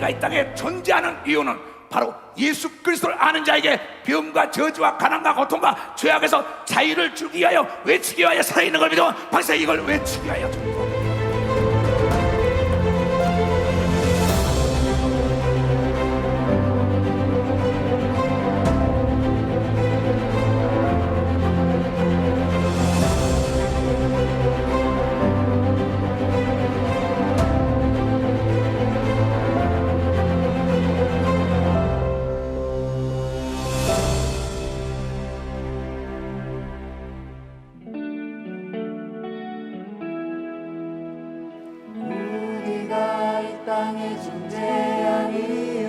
우리가 이 땅에 존재하는 이유는 바로 예수 그리스도를 아는 자에게 병과 저주와 가난과 고통과 죄악에서 자유를 주기 위하여, 외치기 위하여 살아있는 걸 믿어. 박사, 이걸 외치기 위하여 줍니다. 우리가 이 땅에 존재한 이유,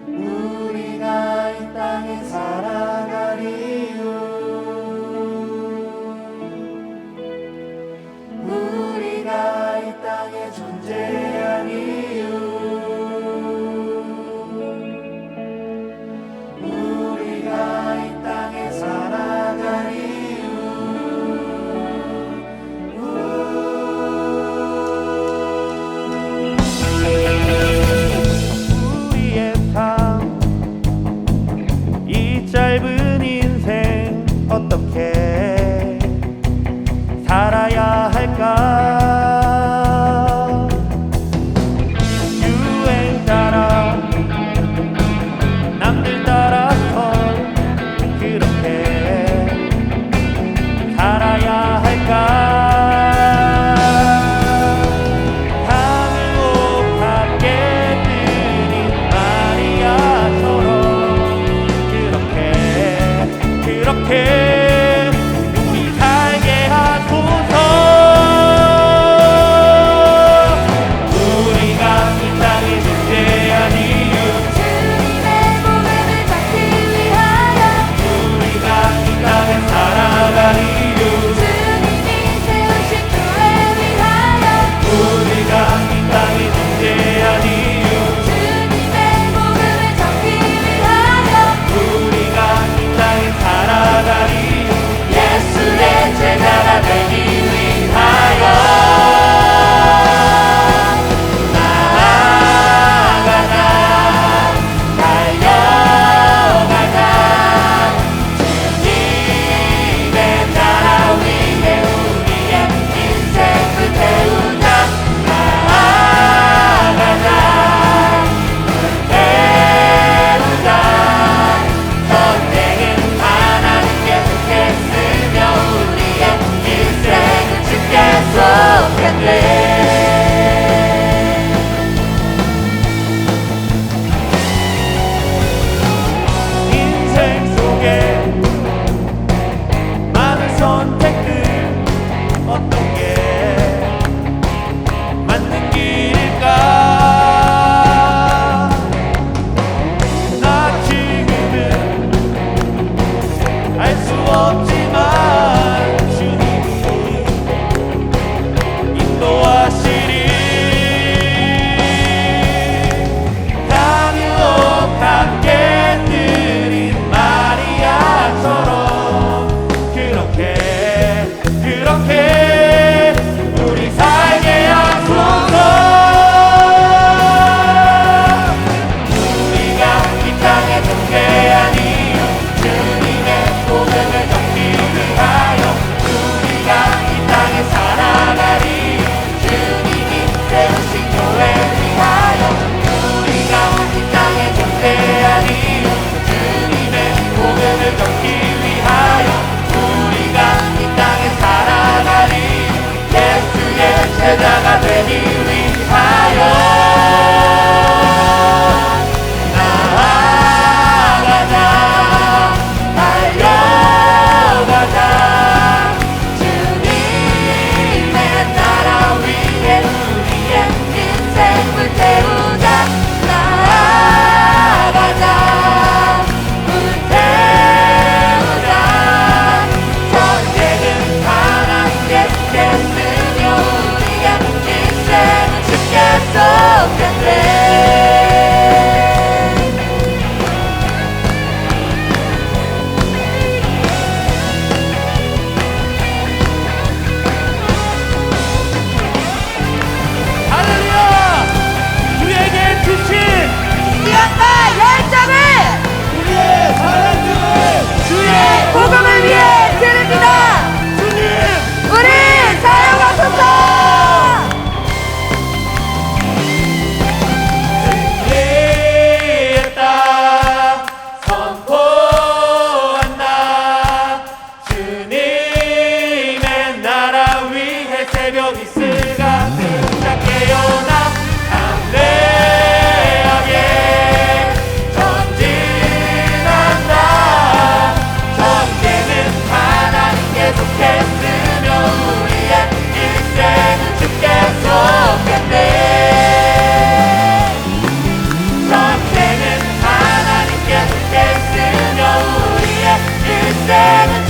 우리가 이 땅에 살아갈 이유, 우리가 이 땅에 존재한 이유, 우리가 이 땅에 살아갈 이유, 우리의 삶, 이 짧은 인생 어떻게 살아야 할까? 유행 따라 남들 따라서 그렇게 살아야 할까? 그렇게 용기 살게 하소서. 우리가 이 땅에 존재한 이유, 주님의 복음을 받기 위하여, 우리가 이 땅에 살아갈 이유, 주님이 세우신 교회 위하여, 우리가 이 땅에 존재한 이유, 주님의 복음을 전기 위하여, 우리가 이 땅에 살아갈 이유.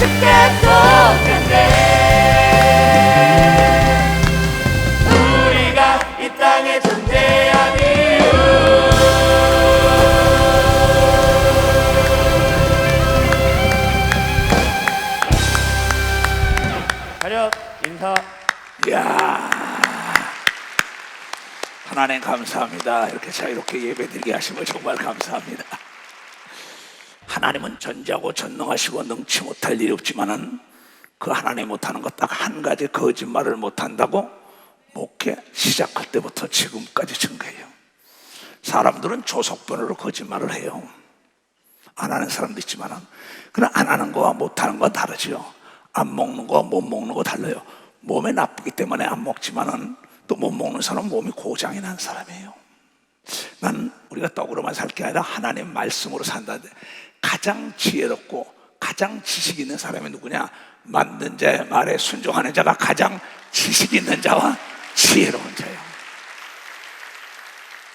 주께 속한데 우리가 이 땅에 존재한 이유 차렷 인사. 이야, 하나님 감사합니다. 이렇게 자유롭게 예배드리게 하시면 정말 감사합니다. 하나님은 전지하고 전능하시고 능치 못할 일이 없지만은 그 하나님 못하는 것 딱 한 가지, 거짓말을 못한다고 목회 시작할 때부터 지금까지 증거해요. 사람들은 조석변으로 거짓말을 해요. 안 하는 사람도 있지만은, 그러나 안 하는 거와 못하는 건 다르죠. 안 먹는 거와 못 먹는 거 달라요. 몸에 나쁘기 때문에 안 먹지만은 또 못 먹는 사람은 몸이 고장이 난 사람이에요. 난 우리가 떡으로만 살 게 아니라 하나님 말씀으로 산다는데, 가장 지혜롭고 가장 지식 있는 사람이 누구냐? 만든 자의 말에 순종하는 자가 가장 지식 있는 자와 지혜로운 자예요.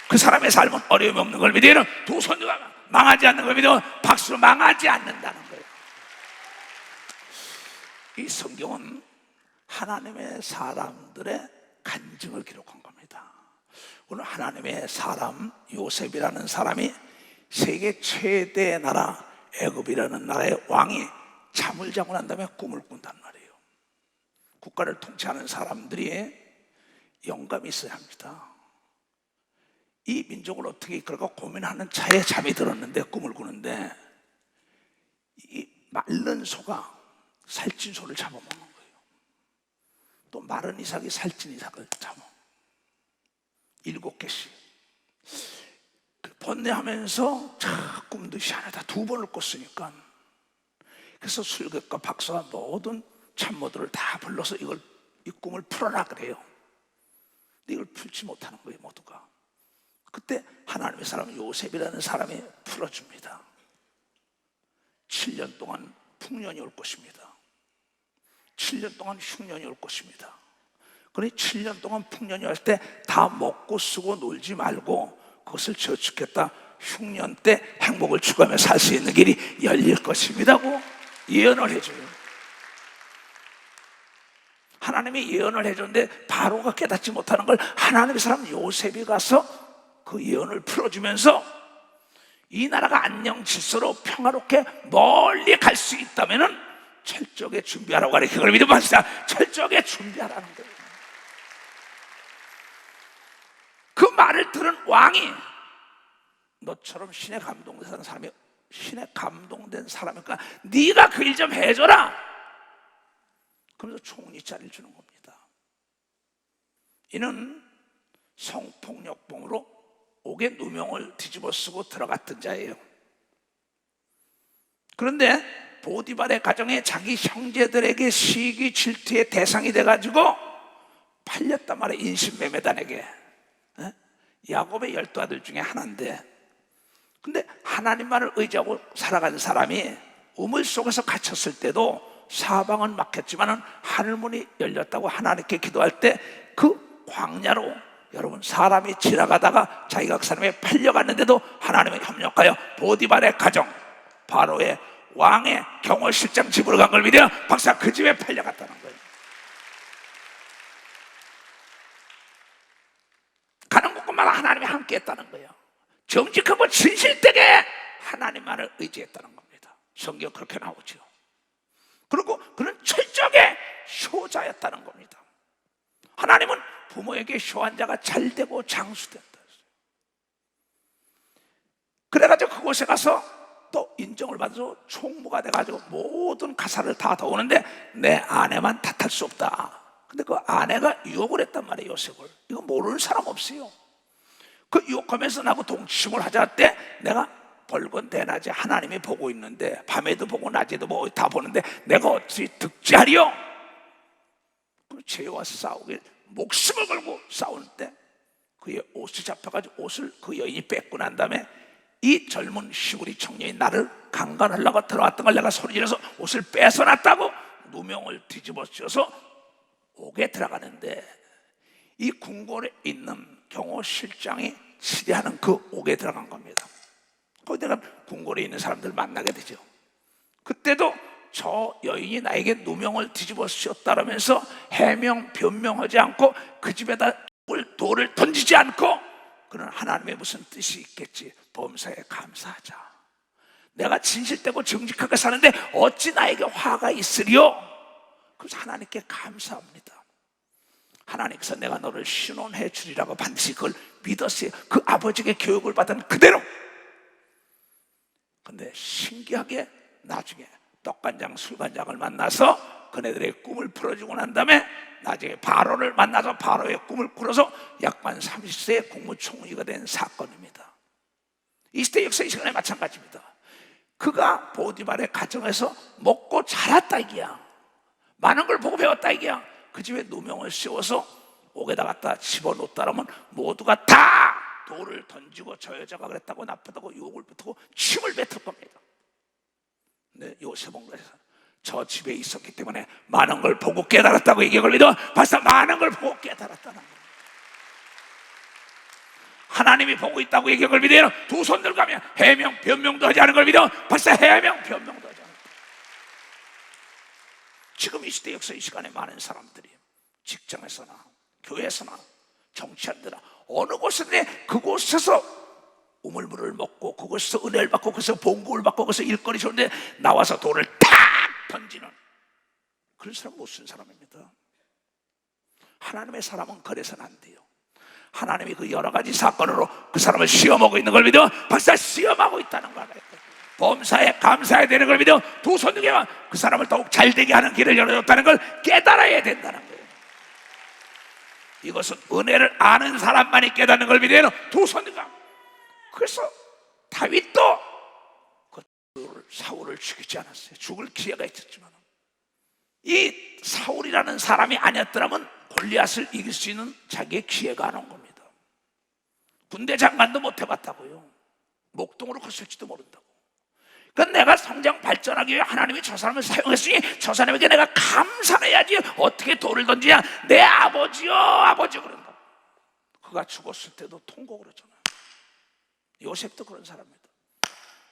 그 사람의 삶은 어려움이 없는 걸 믿으면 두 손주가 망하지 않는 걸 믿으면 박수로 망하지 않는다는 거예요. 이 성경은 하나님의 사람들의 간증을 기록한 겁니다. 오늘 하나님의 사람 요셉이라는 사람이 세계 최대의 나라 애굽이라는 나라의 왕이 잠을 자고 난 다음에 꿈을 꾼단 말이에요. 국가를 통치하는 사람들이 영감이 있어야 합니다. 이 민족을 어떻게 이끌까 고민하는 차에 잠이 들었는데, 꿈을 꾸는데 이 마른 소가 살찐 소를 잡아먹는 거예요. 또 마른 이삭이 살찐 이삭을 잡아 7개씩 번뇌하면서 꿈도 희한하다 2번을 꿨으니까, 그래서 술객과 박사와 모든 참모들을 다 불러서 이 꿈을 풀어라 그래요. 근데 이걸 풀지 못하는 거예요, 모두가. 그때 하나님의 사람 요셉이라는 사람이 풀어줍니다. 7년 동안 풍년이 올 것입니다. 7년 동안 흉년이 올 것입니다. 그러니 7년 동안 풍년이 올 때 다 먹고 쓰고 놀지 말고 그것을 저축했다. 흉년 때 행복을 추구하며 살 수 있는 길이 열릴 것입니다고 예언을 해줘요. 하나님이 예언을 해줬는데 바로가 깨닫지 못하는 걸 하나님의 사람 요셉이 가서 그 예언을 풀어주면서 이 나라가 안녕 질서로 평화롭게 멀리 갈 수 있다면은 철저하게 준비하라고 하래. 그걸 믿으면 합시다. 철저하게 준비하라는 거예요. 그 말을 들은 왕이, 너처럼 신에 감동된 사람이, 신에 감동된 사람이니까 네가 그 일 좀 해줘라. 그러면서 총리 자리를 주는 겁니다. 이는 성폭력범으로 옥에 누명을 뒤집어 쓰고 들어갔던 자예요. 그런데 보디발의 가정에 자기 형제들에게 시기 질투의 대상이 돼가지고 팔렸단 말이에요. 인신매매단에게. 야곱의 12아들 중에 하나인데, 근데 하나님만을 의지하고 살아가는 사람이 우물 속에서 갇혔을 때도 사방은 막혔지만 하늘문이 열렸다고 하나님께 기도할 때 그 광야로, 여러분, 사람이 지나가다가 자기가 그 사람에 팔려갔는데도 하나님의 협력하여 보디발의 가정, 바로의 왕의 경호실장 집으로 간 걸 믿으면 박사 그 집에 팔려갔다는 거예요. 가는 곳마다 하나님이 함께 했다는 거예요. 정직하고 진실되게 하나님만을 의지했다는 겁니다. 성경 그렇게 나오죠. 그리고 그는 철저하게 효자였다는 겁니다. 하나님은 부모에게 효한 자가 잘 되고 장수된다. 그래가지고 그곳에 가서 또 인정을 받아서 총무가 돼가지고 모든 가사를 다 도우는데 내 아내만 탓할 수 없다. 근데 그 아내가 유혹을 했단 말이에요, 요셉을. 이거 모르는 사람 없어요. 그 유혹하면서 나하고 동침을 하자 할 때 내가 벌건 대낮에 하나님이 보고 있는데, 밤에도 보고 낮에도 보고 다 보는데 내가 어찌 득지하리요? 그 죄와 싸우길 목숨을 걸고 싸울 때 그의 옷이 잡혀가지고 옷을 그 여인이 뺏고 난 다음에 이 젊은 시골이 청년이 나를 강간하려고 들어왔던 걸 내가 소리질러서 옷을 뺏어놨다고 누명을 뒤집어 씌워서 옥에 들어가는데, 이 궁궐에 있는 경호실장이 치리하는 그 옥에 들어간 겁니다. 거기 내가 궁궐에 있는 사람들 만나게 되죠. 그때도 저 여인이 나에게 누명을 뒤집어 씌웠다라면서 해명 변명하지 않고 그 집에다 돌을 던지지 않고, 그는 하나님의 무슨 뜻이 있겠지, 범사에 감사하자. 내가 진실되고 정직하게 사는데 어찌 나에게 화가 있으리요? 그래서 하나님께 감사합니다. 하나님께서 내가 너를 신원해 주리라고 반드시 그걸 믿었어요. 그 아버지에게 교육을 받은 그대로. 근데 신기하게 나중에 떡간장 술간장을 만나서 그네들의 꿈을 풀어주고 난 다음에 나중에 바로를 만나서 바로의 꿈을 풀어서 약만 30세의 국무총리가 된 사건입니다. 이 시대 역사의 시간에 마찬가지입니다. 그가 보디발의 가정에서 먹고 자랐다 이기야. 많은 걸 보고 배웠다 이기야. 그 집에 누명을 씌워서 옥에다 갖다 집어넣었다라면 모두가 다 돌을 던지고 저 여자가 그랬다고 나쁘다고 욕을 붙이고 침을 뱉을 겁니다. 근데 요셉은 그래서 저 집에 있었기 때문에 많은 걸 보고 깨달았다고 얘기할 믿어. 벌써 많은 걸 보고 깨달았다는 거예요. 하나님이 보고 있다고 얘기한 걸 믿어요. 두 손 들고 가면 해명 변명도 하지 않은 걸 믿어. 벌써 해명 변명도 하지 않은 거예요. 지금 이 시대 역사 이 시간에 많은 사람들이 직장에서나 교회에서나 정치하느라 어느 곳이든 그곳에서 우물물을 먹고 그곳에서 은혜를 받고 그것에서 봉급을 받고 그것에서 일거리 좋은데 나와서 돌을 탁 던지는 그런 사람 못 쓴 사람입니다. 하나님의 사람은 그래서는 안 돼요. 하나님이 그 여러 가지 사건으로 그 사람을 시험하고 있는 걸 믿어. 벌써 시험하고 있다는 걸 알아야 돼요. 범사에 감사해야 되는 걸 믿어. 두 손 들게 그 사람을 더욱 잘되게 하는 길을 열어줬다는 걸 깨달아야 된다는 거예요. 이것은 은혜를 아는 사람만이 깨닫는 걸 믿어요. 두 손 들게. 그래서 다윗도 그 사울을 죽이지 않았어요. 죽을 기회가 있었지만 이 사울이라는 사람이 아니었더라면 골리앗을 이길 수 있는 자기의 기회가 안 온 겁니다. 군대 장관도 못 해봤다고요. 목동으로 컸을지도 모른다고. 그러니까 내가 성장 발전하기 위해 하나님이 저 사람을 사용했으니 저 사람에게 내가 감사해야지. 어떻게 돌을 던지냐. 내 아버지요 아버지 그런다. 그가 죽었을 때도 통곡을 하잖아요. 요셉도 그런 사람입니다.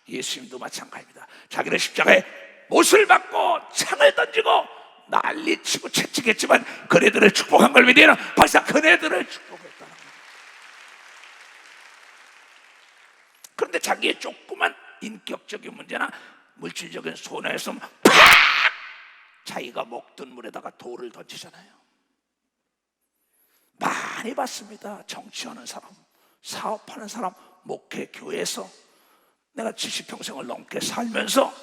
예수님도 마찬가지입니다. 자기를 십자가에 못을 받고 창을 던지고 난리치고 채찍했지만 그네들을 축복한 걸 믿으면 벌써 그네들을 축복했다는 거예요. 그런데 자기의 조그만 인격적인 문제나 물질적인 손해에서 팍! 자기가 먹던 물에다가 돌을 던지잖아요. 많이 봤습니다. 정치하는 사람, 사업하는 사람, 목회, 교회에서 내가 70평생을 넘게 살면서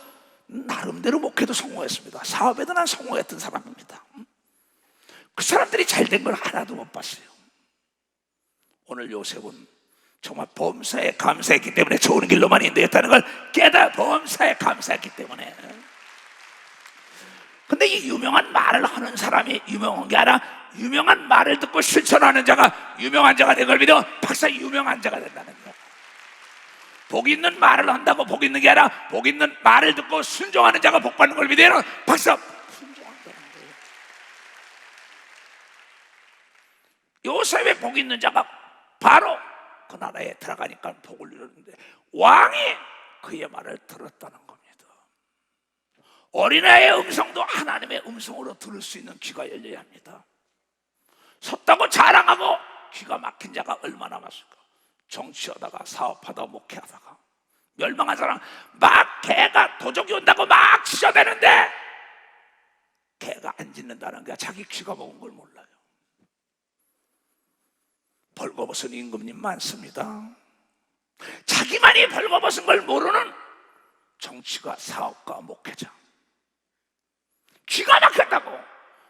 나름대로 목회도 성공했습니다. 사업에도 난 성공했던 사람입니다. 그 사람들이 잘된 걸 하나도 못 봤어요. 오늘 요셉은 정말 범사에 감사했기 때문에 좋은 길로만 인도했다는 걸 범사에 감사했기 때문에. 근데 이 유명한 말을 하는 사람이 유명한 게 아니라 유명한 말을 듣고 실천하는 자가 유명한 자가 된 걸 믿어 박사 유명한 자가 된다는 거야. 복 있는 말을 한다고 복 있는 게 아니라 복 있는 말을 듣고 순종하는 자가 복 받는 걸 믿어요. 박사 순종한다는 거예요. 요셉의 복 있는 자가 바로 그 나라에 들어가니까 복을 누렸는데 왕이 그의 말을 들었다는 겁니다. 어린아이의 음성도 하나님의 음성으로 들을 수 있는 귀가 열려야 합니다. 섰다고 자랑하고 귀가 막힌 자가 얼마나 많을까. 정치하다가 사업하다가 목회하다가 멸망한 사람 막 개가 도적이 온다고 막 짖어대는데 개가 안 짖는다는 게 자기 귀가 먹은 걸 몰라요. 벌거벗은 임금님 많습니다. 자기만이 벌거벗은 걸 모르는 정치가 사업가 목회자. 귀가 막혔다고.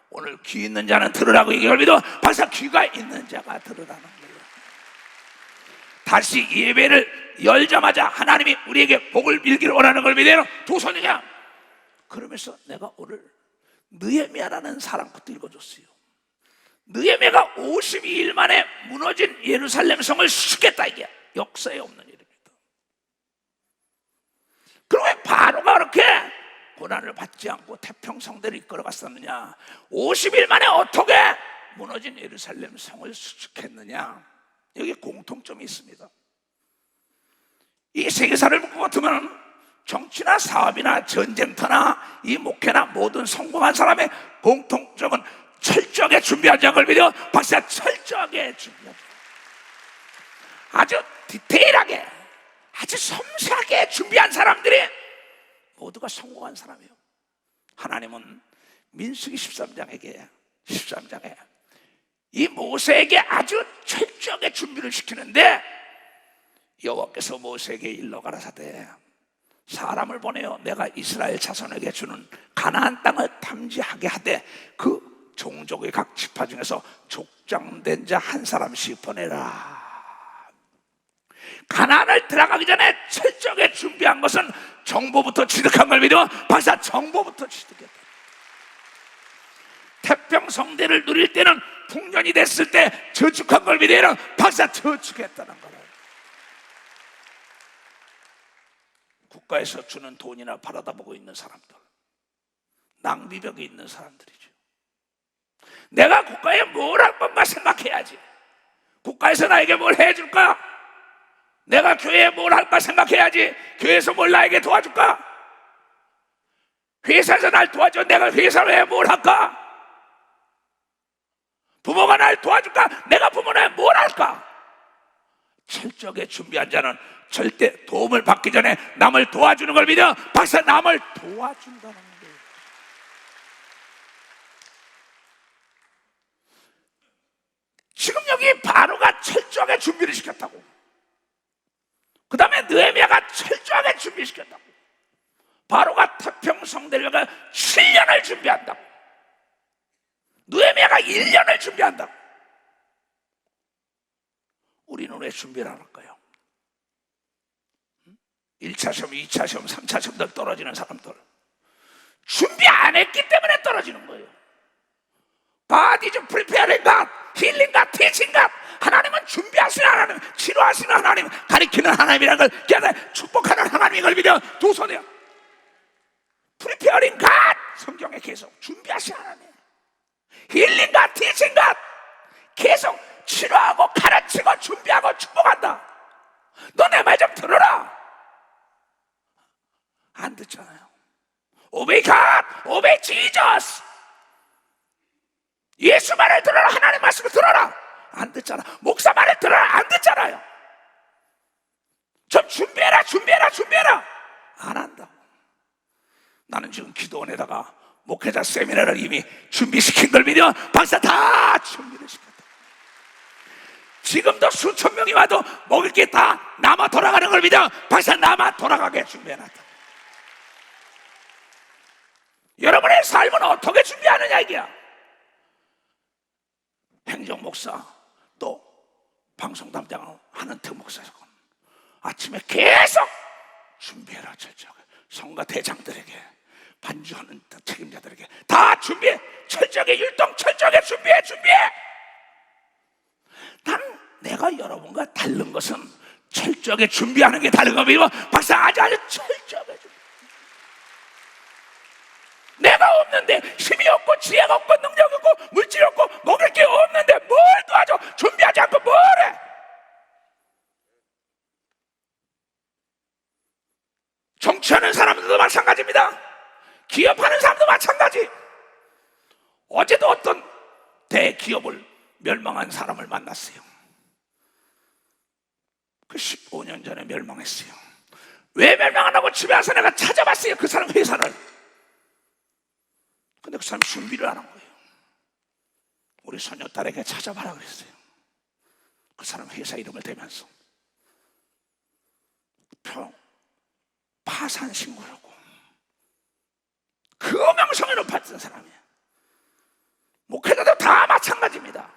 오늘 귀 있는 자는 들으라고 얘기할 믿어. 벌써 귀가 있는 자가 들으라는 거예요. 다시 예배를 열자마자 하나님이 우리에게 복을 빌기를 원하는 걸 믿어요. 두 손이냐. 그러면서 내가 오늘 느헤미야라는 사람 것도 읽어줬어요. 느헤미야가 52일 만에 무너진 예루살렘 성을 수축했다. 이게 역사에 없는 일입니다. 그럼 왜 바로가 그렇게 고난을 받지 않고 태평성대를 이끌어갔었느냐. 50일 만에 어떻게 무너진 예루살렘 성을 수축했느냐. 여기 공통점이 있습니다. 이 세계사를 볼 것 같으면 정치나 사업이나 전쟁터나 이 목회나 모든 성공한 사람의 공통점은 철저하게 준비하자는 걸 믿어. 박사, 철저하게 준비하자. 아주 디테일하게, 아주 섬세하게 준비한 사람들이 모두가 성공한 사람이에요. 하나님은 민수기 13장에 이 모세에게 아주 철저하게 준비를 시키는데, 여호와께서 모세에게 일러 가라사대 사람을 보내어 내가 이스라엘 자손에게 주는 가나안 땅을 탐지하게 하되 그 종족의 각 지파 중에서 족장된 자 한 사람씩 보내라. 가나안을 들어가기 전에 철저하게 준비한 것은 정보부터 취득한 걸 믿어. 박사, 정보부터 취득했다. 태평성대를 누릴 때는 풍년이 됐을 때 저축한 걸 믿어. 박사, 저축했다는 거예요. 국가에서 주는 돈이나 바라다보고 있는 사람들, 낭비벽에 있는 사람들이죠. 내가 국가에 뭘 할 건가 생각해야지. 국가에서 나에게 뭘 해줄까? 내가 교회에 뭘 할까 생각해야지. 교회에서 뭘 나에게 도와줄까? 회사에서 날 도와줘. 내가 회사에 뭘 할까? 부모가 날 도와줄까? 내가 부모한테 뭘 할까? 철저하게 준비한 자는 절대 도움을 받기 전에 남을 도와주는 걸 믿어. 박사, 남을 도와준다는 거예요. 지금 여기 바로가 철저하게 준비를 시켰다고. 그 다음에 느헤미야가 철저하게 준비시켰다고. 바로가 태평성대를 7년을 준비한다고. 느헤미야가 1년을 준비한다고. 우리는 왜 준비를 안 할까요? 1차 시험, 2차 시험, 3차 시험들 떨어지는 사람들, 준비 안 했기 때문에 떨어지는 거예요. God is preparing God, healing God, teaching God. 하나님은 준비하시는 하나님, 치료하시는 하나님, 가리키는 하나님이라는 걸 깨달아 축복하는 하나님인 걸 믿어. 두 손이요. Preparing God, 성경에 계속 준비하시는 하나님, healing God, teaching God, 계속 치료하고 가르치고 준비하고 축복한다. 너 내 말 좀 들어라. 안 듣잖아요. Obey God, obey Jesus. 예수 말을 들어라. 하나님 말씀을 들어라. 안 듣잖아. 목사 말을 들어라. 안 듣잖아요. 좀 준비해라, 준비해라, 준비해라. 안 한다. 나는 지금 기도원에다가 목회자 세미나를 이미 준비시킨 걸 믿어. 박사, 다 준비를 시켰다. 지금도 수천 명이 와도 먹을 게 다 남아 돌아가는 걸 믿어. 박사, 남아 돌아가게 준비해놨다. 여러분의 삶은 어떻게 준비하느냐 이게야. 행정목사 또 방송 담당을 하는 특목사건 아침에 계속 준비해라. 철저하게 성가 대장들에게, 반주하는 책임자들에게 다 준비해. 철저하게 율동, 철저하게 준비해. 난 내가 여러분과 다른 것은 철저하게 준비하는 게 다른 겁니다. 박사, 아주 철저하게 준비. 내가 없는데, 힘이 없고 지혜가 없고 능력이 없고 물질이 없고 먹을 게 없는데 뭘 도와줘? 준비하지 않고 뭘 해? 정치하는 사람들도 마찬가지입니다. 기업하는 사람도 마찬가지. 어제도 어떤 대기업을 멸망한 사람을 만났어요. 그 15년 전에 멸망했어요. 왜 멸망하냐고 집에 와서 내가 찾아봤어요. 그 사람 회사를. 근데 그 사람 준비를 안 한 거예요. 우리 소녀딸에게 찾아봐라 그랬어요. 그 사람 회사 이름을 대면서 파산 신고를 하고 그 명성을 받은 사람이에요. 목회자도 다 마찬가지입니다.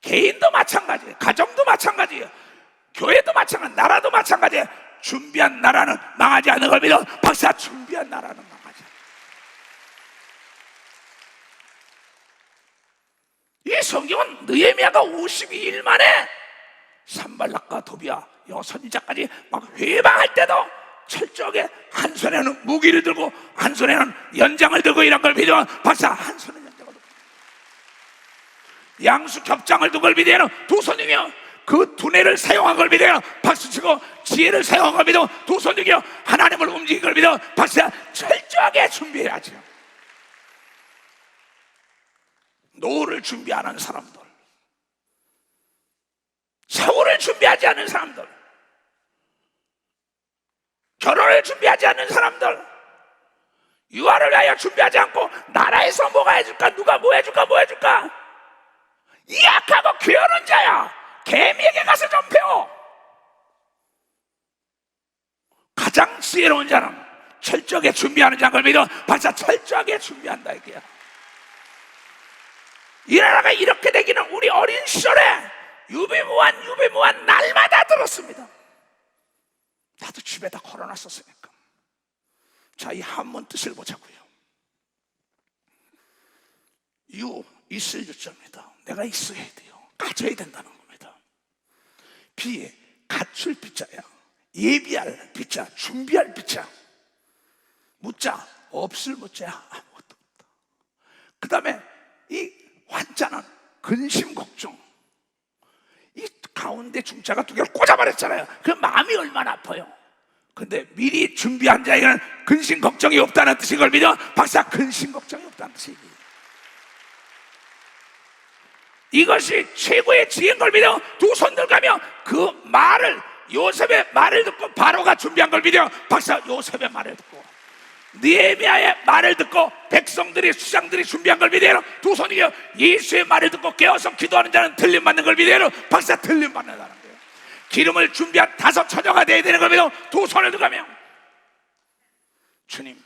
개인도 마찬가지예요. 가정도 마찬가지예요. 교회도 마찬가지, 나라도 마찬가지예요. 준비한 나라는 망하지 않는 걸 믿어. 박사, 준비한 나라는 망하지 않는. 이 성경은 느헤미야가 52일 만에 산발락과 도비야 선지자까지 막 회방할 때도 철저하게 한 손에는 무기를 들고 한 손에는 연장을 들고 이런 걸 믿어. 박사, 한 손에 연장을 들고 양수 겹장을 두고 걸 믿어. 두 손이며 그 두뇌를 사용한 걸 믿어요. 박수치고 지혜를 사용한 걸 믿어. 두 손 들고 하나님을 움직인 걸 믿어. 박수. 철저하게 준비해야죠. 노후를 준비하는 사람들, 세월을 준비하지 않는 사람들, 결혼을 준비하지 않는 사람들, 유아를 위하여 준비하지 않고 나라에서 뭐가 해줄까, 누가 뭐 해줄까, 뭐 해줄까, 이 악하고 게으른 자야, 개미에게 가서 좀 배워. 가장 지혜로운 자는 철저하게 준비하는 자인 걸 믿어. 박사. 철저하게 준비한다 이게야. 이 나라가 이렇게 되기는 우리 어린 시절에 유비무환 날마다 들었습니다. 나도 집에다 걸어놨었으니까. 자, 이 한문 뜻을 보자고요. 있을 유자입니다. 내가 있어야 돼요. 가져야 된다는 겁니다. 비에 갖출 비자야. 예비할 비자, 준비할 비자. 묻자, 없을 묻자야. 아무것도 없다. 그 다음에 이 환자는 근심 걱정. 이 가운데 중자가 두 개를 꽂아버렸잖아요. 그 마음이 얼마나 아파요. 근데 미리 준비한 자에게는 근심 걱정이 없다는 뜻인 걸 믿어. 박사. 근심 걱정이 없다는 뜻이에요. 이것이 최고의 지혜인 걸 믿어. 두 손 들가며 그 말을, 요셉의 말을 듣고 바로가 준비한 걸 믿어. 박사. 요셉의 말을 듣고 느헤미야의 말을 듣고 백성들이, 수장들이 준비한 걸 믿어요. 두 손이요. 예수의 말을 듣고 깨어서 기도하는 자는 들림 받는 걸 믿어요. 박사. 들림 받는다는 거예요. 기름을 준비한 5 처녀가 되어야 되는 걸 믿어. 두 손을 들가며 주님,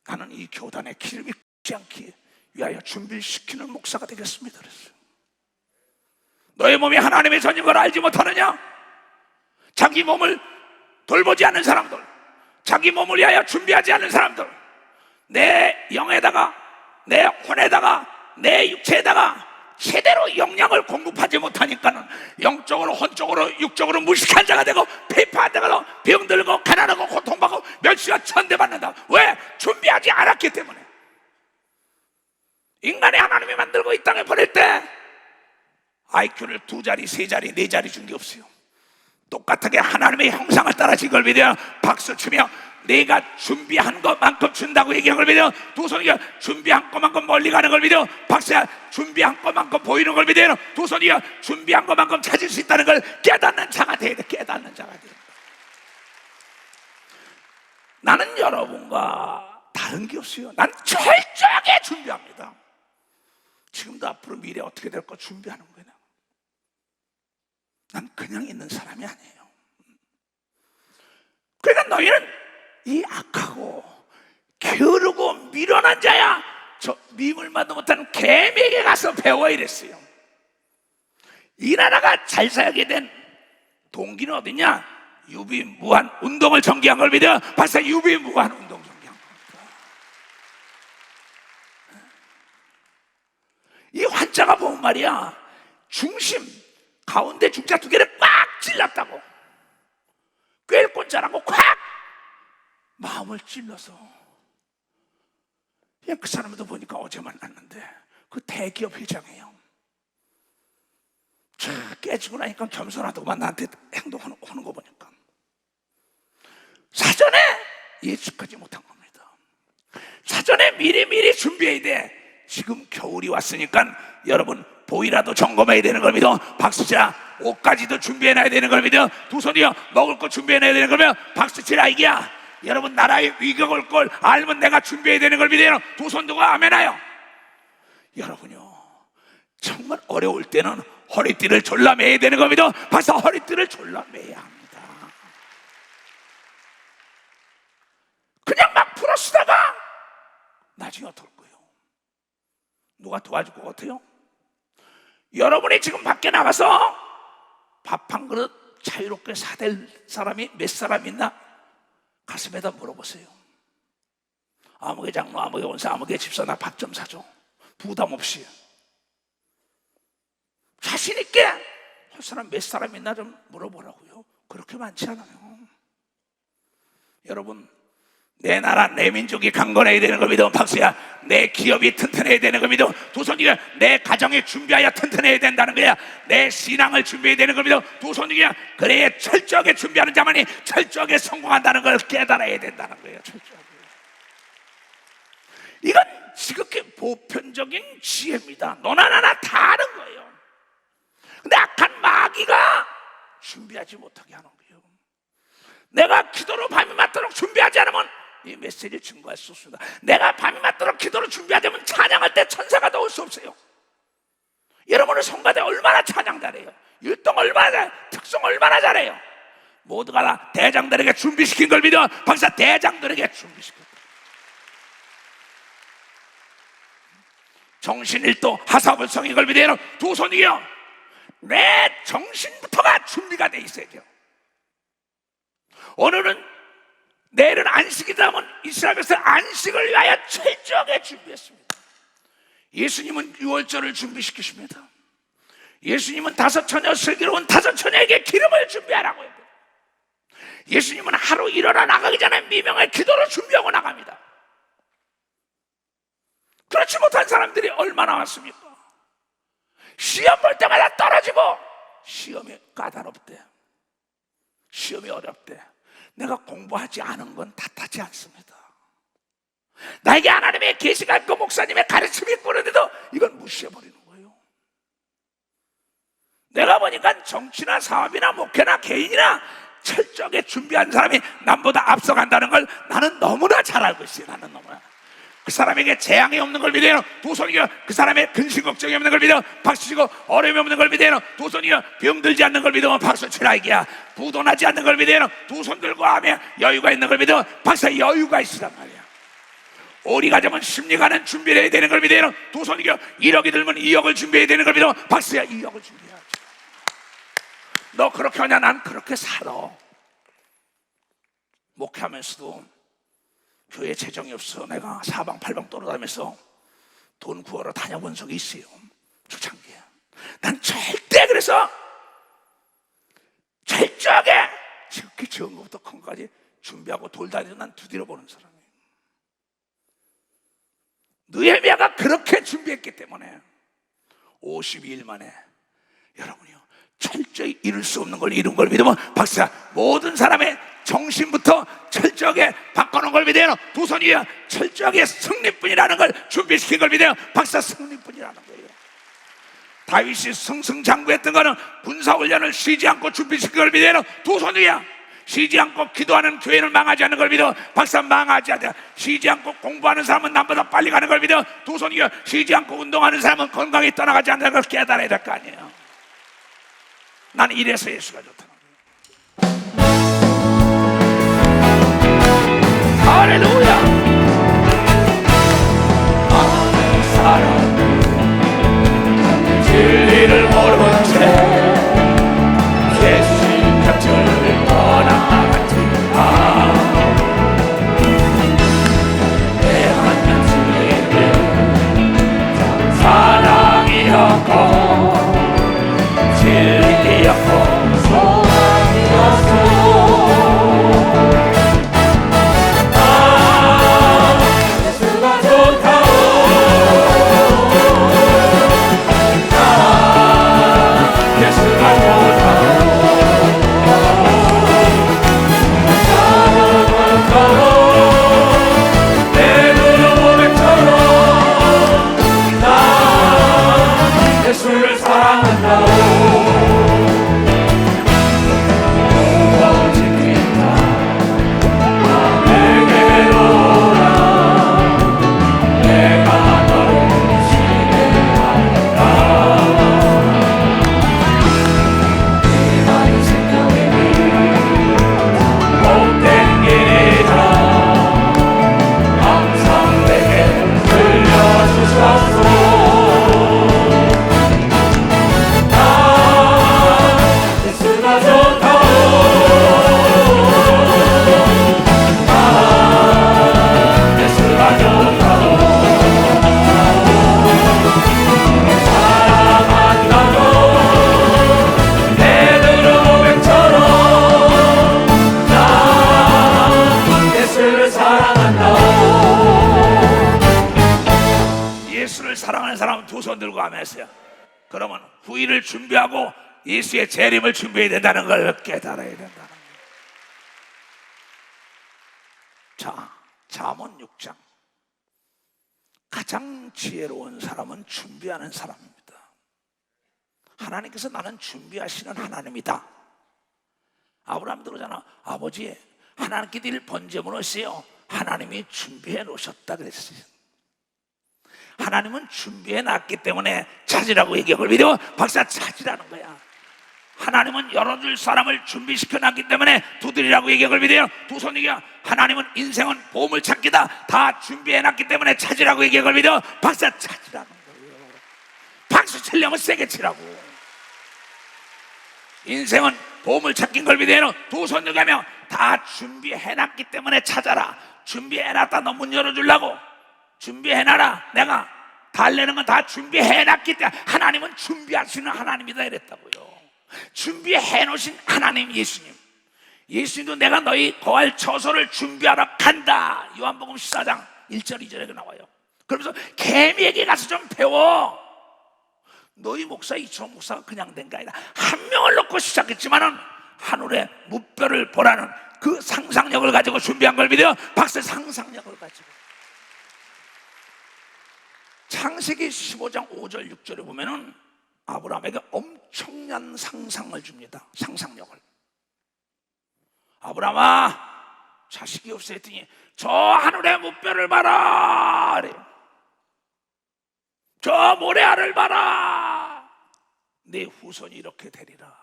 나는 이 교단에 기름이 끓지 않기 위하여 준비시키는 목사가 되겠습니다. 그랬어요. 너의 몸이 하나님의 전인 걸 알지 못하느냐? 자기 몸을 돌보지 않는 사람들, 자기 몸을 위하여 준비하지 않는 사람들, 내 영에다가, 내 혼에다가, 내 육체에다가 제대로 영양을 공급하지 못하니까는 영적으로, 혼적으로, 육적으로 무식한 자가 되고 폐파한 자가 되고 병들고 가난하고 고통받고 멸시와 천대받는다. 왜? 준비하지 않았기 때문에. 인간이 하나님이 만들고 이 땅에 보낼 때 IQ를 2자리, 3자리, 4자리 준 게 없어요. 똑같게 하나님의 형상을 따라 진 걸 믿어요. 박수 치며 내가 준비한 것만큼 준다고 얘기한 걸 믿어요. 두 손이요. 준비한 것만큼 멀리 가는 걸 믿어요. 박수야. 준비한 것만큼 보이는 걸 믿어요. 두 손이요. 준비한 것만큼 찾을 수 있다는 걸 깨닫는 자가 돼야 돼. 깨닫는 자가 돼야 돼. 나는 여러분과 다른 게 없어요. 난 철저하게 준비합니다. 지금도 앞으로 미래 어떻게 될 거 준비하는 거예요. 난 그냥 있는 사람이 아니에요. 그러니까 너희는 이 악하고 게으르고 미련한 자야, 저 미물만도 못하는 개미에게 가서 배워 이랬어요. 이 나라가 잘 살게 된 동기는 어디냐? 유비무환 운동을 전개한 걸 믿어. 벌써 유비무환 운동 전개한 겁니다. 이 환자가 보면 말이야, 중심 가운데 중자 2개를 꽉 찔렀다고. 꿰일꽂자라고 콱 마음을 찔러서. 그 사람도 보니까 어제 만났는데 그 대기업 회장이에요. 깨지고 나니까 겸손하더구만. 나한테 행동하는 거 보니까 사전에 예측하지 못한 겁니다. 사전에 미리 준비해야 돼. 지금 겨울이 왔으니까 여러분 보이라도 점검해야 되는 걸 믿어. 박수치라. 옷까지도 준비해놔야 되는 걸 믿어. 두 손이요. 먹을 거 준비해놔야 되는 거면 박수치라 이게야. 여러분 나라에 위기가 올 걸 알면 내가 준비해야 되는 걸 믿어요. 두 손 두고 아멘하여. 여러분요, 정말 어려울 때는 허리띠를 졸라매야 되는 걸 믿어. 박수. 허리띠를 졸라매야 합니다. 그냥 막 풀어쓰다가 나중에 어떨 거예요? 누가 도와줄 것 같아요? 여러분이 지금 밖에 나가서 밥 한 그릇 자유롭게 사댈 사람이 몇 사람 있나? 가슴에다 물어보세요. 아무개 장로, 아무개 원사, 아무개 집사, 나 밥 좀 사줘. 부담 없이. 자신 있게 할 사람 몇 사람 있나 좀 물어보라고요. 그렇게 많지 않아요. 여러분, 내 나라 내 민족이 강건해야 되는 걸 믿으면 박수야. 내 기업이 튼튼해야 되는 걸 믿으면 두 손이야. 내 가정이 준비하여 튼튼해야 된다는 거야. 내 신앙을 준비해야 되는 걸 믿으면 두 손이야. 그래야 철저하게 준비하는 자만이 철저하게 성공한다는 걸 깨달아야 된다는 거예요. 철저하게. 이건 지극히 보편적인 지혜입니다. 너나 나나 다 아는 거예요. 근데 악한 마귀가 준비하지 못하게 하는 거예요. 내가 기도로 밤이 맞도록 준비하지 않으면 이 메시지를 증거할 수 없습니다. 내가 밤이 맞도록 기도로 준비하지 않으면 찬양할 때 천사가 나올 수 없어요. 여러분은 성가대 얼마나 찬양 잘해요. 율동 얼마나 잘해요. 특성 얼마나 잘해요. 모두가 다 대장들에게 준비시킨 걸 믿어. 박사 대장들에게 준비시켰다. 정신일도 하사불성인 걸 믿어요. 두 손이요. 내 정신부터가 준비가 돼 있어야 돼요. 오늘은 내일은 안식이라면 이스라엘에서 안식을 위하여 철저하게 준비했습니다. 예수님은 유월절을 준비시키십니다. 예수님은 다섯 처녀 슬기로운 다섯 처녀에게 기름을 준비하라고 해요. 예수님은 하루 일어나 나가기 전에 미명의 기도를 준비하고 나갑니다. 그렇지 못한 사람들이 얼마나 많습니까? 시험 볼 때마다 떨어지고 시험이 까다롭대. 시험이 어렵대. 내가 공부하지 않은 건 탓하지 않습니다. 나에게 하나님의 계시가 있고 목사님의 가르침이 있고 그런데도 이건 무시해버리는 거예요. 내가 보니까 정치나 사업이나 목회나 개인이나 철저하게 준비한 사람이 남보다 앞서간다는 걸 나는 너무나 잘 알고 있어요. 나는 너무나. 그 사람에게 재앙이 없는 걸 믿어요. 두 손이요. 그 사람의 근심 걱정이 없는 걸 믿어 박수치고 어려움이 없는 걸 믿어요. 두 손이요. 병들지 않는 걸 믿으면 박수치라 이게야. 부도나지 않는 걸 믿어요. 두 손 들고 하며 여유가 있는 걸 믿으면 박수 여유가 있으란 말이야. 오리 가자면 심리가는 준비를 해야 되는 걸 믿어요. 두 손이요. 1억이 들면 2억을 준비해야 되는 걸 믿으면 박수야 2억을 준비해야지. 너 그렇게 하냐? 난 그렇게 살아. 목회하면서도 교회 재정이 없어 내가 사방팔방 돌아다니면서 돈 구하러 다녀본 적이 있어요. 초창기에. 난 절대 그래서 철저하게 지극히 적은 것부터 큰 것까지 준비하고 돌다니면서 난 두드려 보는 사람이에요. 느헤미야가 그렇게 준비했기 때문에 52일 만에 여러분이요 철저히 이룰 수 없는 걸 이룬 걸 믿으면 박사 모든 사람의 정신부터 철저하게 바꿔놓은 걸 믿어요. 두 손이요. 철저하게 승리뿐이라는 걸 준비시킨 걸 믿어요. 박사 승리뿐이라는 거예요. 다윗이 승승장구했던 거는 군사훈련을 쉬지 않고 준비시킨 걸 믿어요. 두 손이요. 쉬지 않고 기도하는 교회는 망하지 않는 걸 믿어. 박사 망하지 않아. 쉬지 않고 공부하는 사람은 남보다 빨리 가는 걸 믿어. 두 손이요. 쉬지 않고 운동하는 사람은 건강히 떠나가지 않는 걸 깨달아야 될 거 아니에요. 나는 이래서 예수가 좋다. 할렐루야. 많은 사람들 진리를 모르는 채 예수 곁을 떠나갔지만 내 하나님 주에게 사랑이었고 진리였고 소망이었어. 예수를 사랑하는 사람은 두 손 들고 하면서요. 그러면 후일을 준비하고 예수의 재림을 준비해야 된다는 걸 깨달아야 된다는 거예요. 자, 잠언 6장. 가장 지혜로운 사람은 준비하는 사람입니다. 하나님께서 나는 준비하시는 하나님이다. 아브라함도 그러잖아. 아버지, 하나님께 드릴 번제물 없어요. 하나님이 준비해 놓으셨다 그랬어요. 하나님은 준비해 놨기 때문에 찾으라고 얘기하고 믿어. 박사 찾으라는 거야. 하나님은 열어줄 사람을 준비시켜 놨기 때문에 두드리라고 얘기하고 믿어요. 두 손 얘기야. 하나님은 인생은 보물 찾기다. 다 준비해 놨기 때문에 찾으라고 얘기하고 믿어. 박사 찾으라는 거예요. 박수 치려면 세게 치라고. 인생은 보물 찾긴 걸 믿어요. 두 손 얘기하면 다 준비해놨기 때문에 찾아라. 준비해놨다. 너 문 열어주려고 준비해놔라. 내가 달래는 건 다 준비해놨기 때문에. 하나님은 준비하시는 하나님이다 이랬다고요. 준비해놓으신 하나님 예수님. 예수님도 내가 너희 거할 처소를 준비하러 간다. 요한복음 14장 1절 2절에 나와요. 그러면서 개미에게 가서 좀 배워. 너희 목사 이초롱 목사가 그냥 된 게 아니라 한 명을 놓고 시작했지만은 하늘의 무뼈를 보라는 그 상상력을 가지고 준비한 걸 믿어요. 박사 상상력을 가지고. 창세기 15장 5절 6절에 보면은 아브라함에게 엄청난 상상을 줍니다. 상상력을. 아브라함아, 자식이 없어 했더니 저 하늘의 무뼈를 봐라 그래. 저 모래알을 봐라. 내 후손이 이렇게 되리라.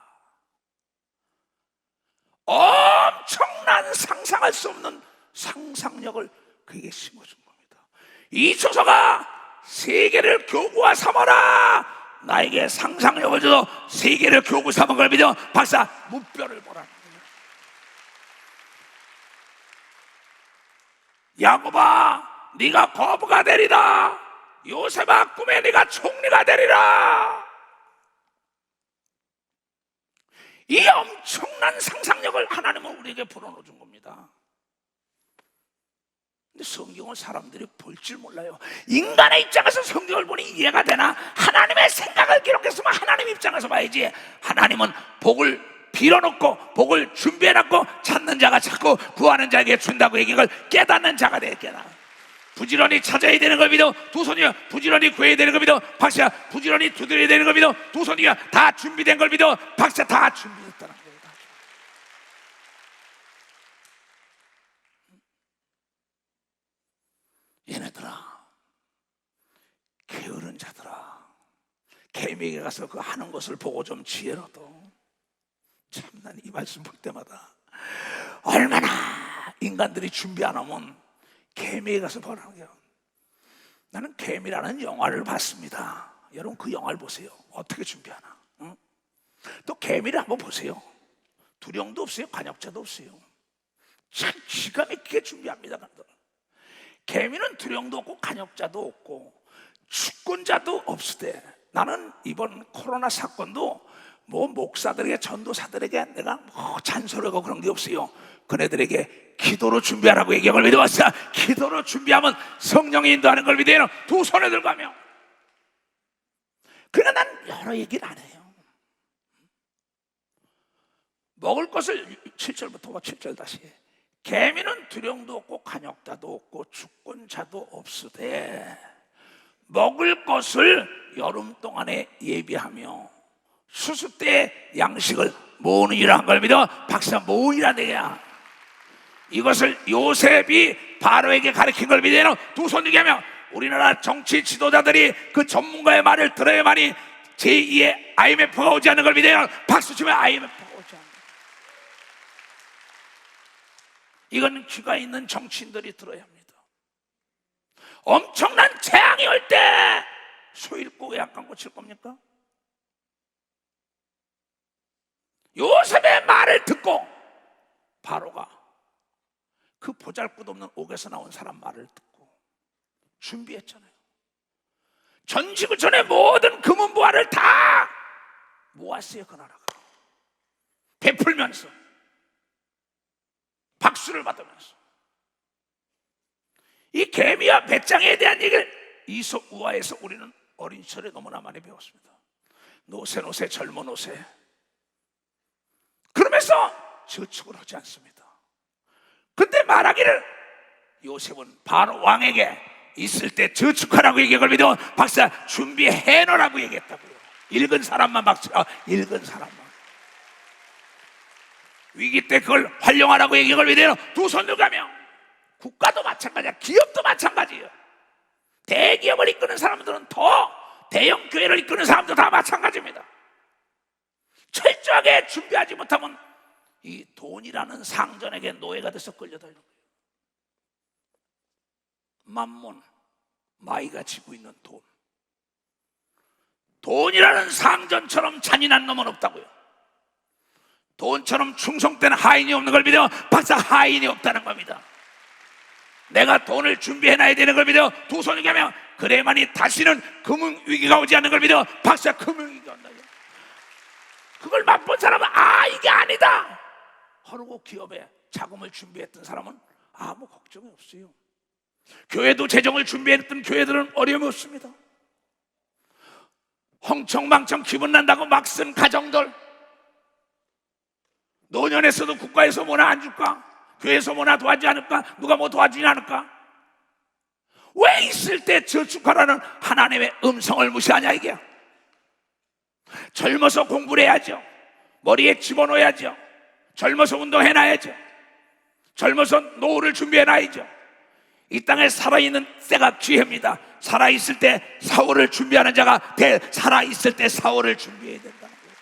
엄청난 상상할 수 없는 상상력을 그에게 심어준 겁니다. 이 초소가 세계를 교구화 삼아라. 나에게 상상력을 줘서 세계를 교구 삼은 걸 믿어. 박사 무뼈를 보라는 거예요. 야곱아, 네가 거부가 되리라. 요셉아, 꿈에 네가 총리가 되리라. 이 엄청난 상상력을 하나님은 우리에게 불어넣어준 겁니다. 근데 성경을 사람들이 볼 줄 몰라요. 인간의 입장에서 성경을 보니 이해가 되나? 하나님의 생각을 기록했으면 하나님 입장에서 봐야지. 하나님은 복을 빌어놓고 복을 준비해놨고 찾는 자가 찾고 구하는 자에게 준다고 얘기를 깨닫는 자가 되겠나. 부지런히 찾아야 되는 걸 믿어. 두 손이야. 부지런히 구해야 되는 걸 믿어. 박사 부지런히 두드려야 되는 걸 믿어. 두 손이야. 다 준비된 걸 믿어. 박사 다 준비했다는 거예요. 얘네들아, 게으른 자들아, 개미에게 가서 그 하는 것을 보고 좀 지혜를 얻어. 참, 난 이 말씀 볼 때마다 얼마나 인간들이 준비 안 하면 개미에 가서 보라는 거예요. 나는 개미라는 영화를 봤습니다. 여러분 그 영화를 보세요. 어떻게 준비하나? 응? 또 개미를 한번 보세요. 두령도 없어요. 관역자도 없어요. 참 기가 막히게 준비합니다. 개미는 두령도 없고 관역자도 없고 주권자도 없으되, 나는 이번 코로나 사건도 뭐 목사들에게 전도사들에게 내가 뭐 잔소리하고 그런 게 없어요. 그네들에게 기도로 준비하라고 얘기한 걸 믿어왔어요. 기도로 준비하면 성령이 인도하는 걸 믿어요. 두 손에 들고 하며. 그러나 난 여러 얘기를 안 해요. 먹을 것을 7절부터 7절 다시 해. 개미는 두령도 없고 관역자도 없고 주권자도 없으되 먹을 것을 여름 동안에 예비하며 수수 때 양식을 모으느니라 한 걸 믿어. 박사 모으니라 내야. 이것을 요셉이 바로에게 가르친 걸 믿어요. 두 손 들게 하며 우리나라 정치 지도자들이 그 전문가의 말을 들어야만이 제2의 IMF가 오지 않는 걸 믿어요. 박수 치면 IMF가 오지 않는. 이건 귀가 있는 정치인들이 들어야 합니다. 엄청난 재앙이 올 때 소 잃고 왜 약간 고칠 겁니까? 요셉의 말을 듣고 바로가 그 보잘것없는 옥에서 나온 사람 말을 듣고 준비했잖아요. 전지구 전에 모든 금은보화를 다 모았어요. 그 나라가 베풀면서 박수를 받으면서 이 개미와 배짱에 대한 얘기를 이솝 우화에서 우리는 어린 시절에 너무나 많이 배웠습니다. 노세 젊은 노세. 그러면서 저축을 하지 않습니다. 근데 말하기를 요셉은 바로 왕에게 있을 때 저축하라고 얘기한 믿어 박사 준비해 놓으라고 얘기했다고요. 읽은 사람만 박사, 읽은 사람만. 위기 때 그걸 활용하라고 얘기한 믿어 두 손 들가며. 국가도 마찬가지야. 기업도 마찬가지예요. 대기업을 이끄는 사람들은 더 대형 교회를 이끄는 사람도 다 마찬가지입니다. 철저하게 준비하지 못하면 이 돈이라는 상전에게 노예가 돼서 끌려다니는 거예요. 만몬, 마이가 지고 있는 돈. 돈이라는 상전처럼 잔인한 놈은 없다고요. 돈처럼 충성된 하인이 없는 걸 믿어 박사 하인이 없다는 겁니다. 내가 돈을 준비해놔야 되는 걸 믿어 두 손을 가며 그래야만이 다시는 금융위기가 오지 않는 걸 믿어 박사 금융위기가 온다. 그걸 맛본 사람은 이게 아니다 하고 기업에 자금을 준비했던 사람은 아무 걱정이 없어요. 교회도 재정을 준비했던 교회들은 어려움이 없습니다. 헝청망청 기분 난다고 막 쓴 가정들, 노년에서도 국가에서 뭐나 안 줄까? 교회에서 뭐나 도와주지 않을까? 누가 뭐 도와주지 않을까? 왜 있을 때 저축하라는 하나님의 음성을 무시하냐 이게. 젊어서 공부를 해야죠. 머리에 집어넣어야죠. 젊어서 운동해놔야죠. 젊어서 노후를 준비해놔야죠. 이 땅에 살아있는 때가 기회입니다. 살아있을 때 사후를 준비하는 자가 살아있을 때 사후를 준비해야 된다는 거예요.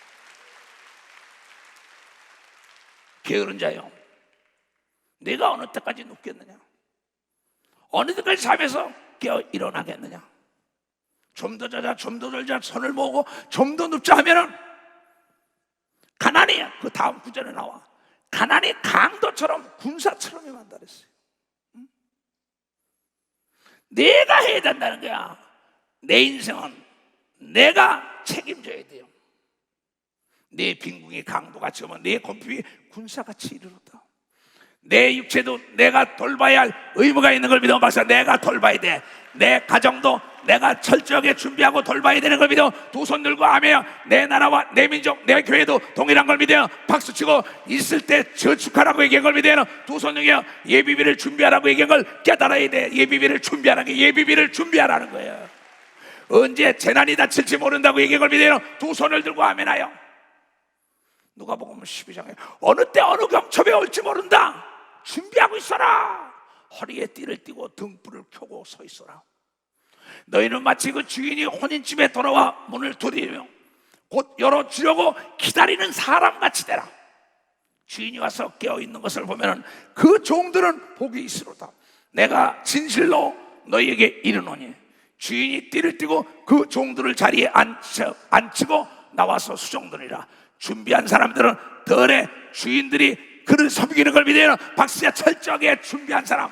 게으른 자요, 내가 어느 때까지 눕겠느냐? 어느 때까지 잠에서 깨어 일어나겠느냐? 좀 더 자자, 좀 더 졸자, 손을 모으고 좀 더 눕자 하면은 가난이 그 다음 구절에 나와. 가난이 강도처럼 군사처럼 임한다 그랬어요. 내가 해야 된다는 거야. 내 인생은 내가 책임져야 돼요. 내 빈궁이 강도같이 오면 내 공핍이 군사같이 이르렀다. 내 육체도 내가 돌봐야 할 의무가 있는 걸 믿어 박사 내가 돌봐야 돼. 내 가정도 내가 철저하게 준비하고 돌봐야 되는 걸 믿어 두 손 들고 하며 내 나라와 내 민족 내 교회도 동일한 걸 믿어 박수치고 있을 때 저축하라고 얘기한 걸 믿어 두 손 들고 예비비를 준비하라고 얘기한 걸 깨달아야 돼. 예비비를 준비하라는 게 예비비를 준비하라는 거예요. 언제 재난이 닥칠지 모른다고 얘기한 걸 믿어 두 손을 들고 아멘하여. 누가복음 12장에 어느 때 어느 경첩에 올지 모른다. 준비하고 있어라. 허리에 띠를 띠고 등불을 켜고 서 있어라. 너희는 마치 그 주인이 혼인집에 돌아와 문을 두드리며 곧 열어주려고 기다리는 사람같이 되라. 주인이 와서 깨어있는 것을 보면 그 종들은 복이 있으로다. 내가 진실로 너희에게 이르노니 주인이 띠를 띠고 그 종들을 자리에 앉히고 나와서 수종들이라. 준비한 사람들은 덜에 주인들이 그를 섬기는 걸 믿어요. 박수야. 철저하게 준비한 사람,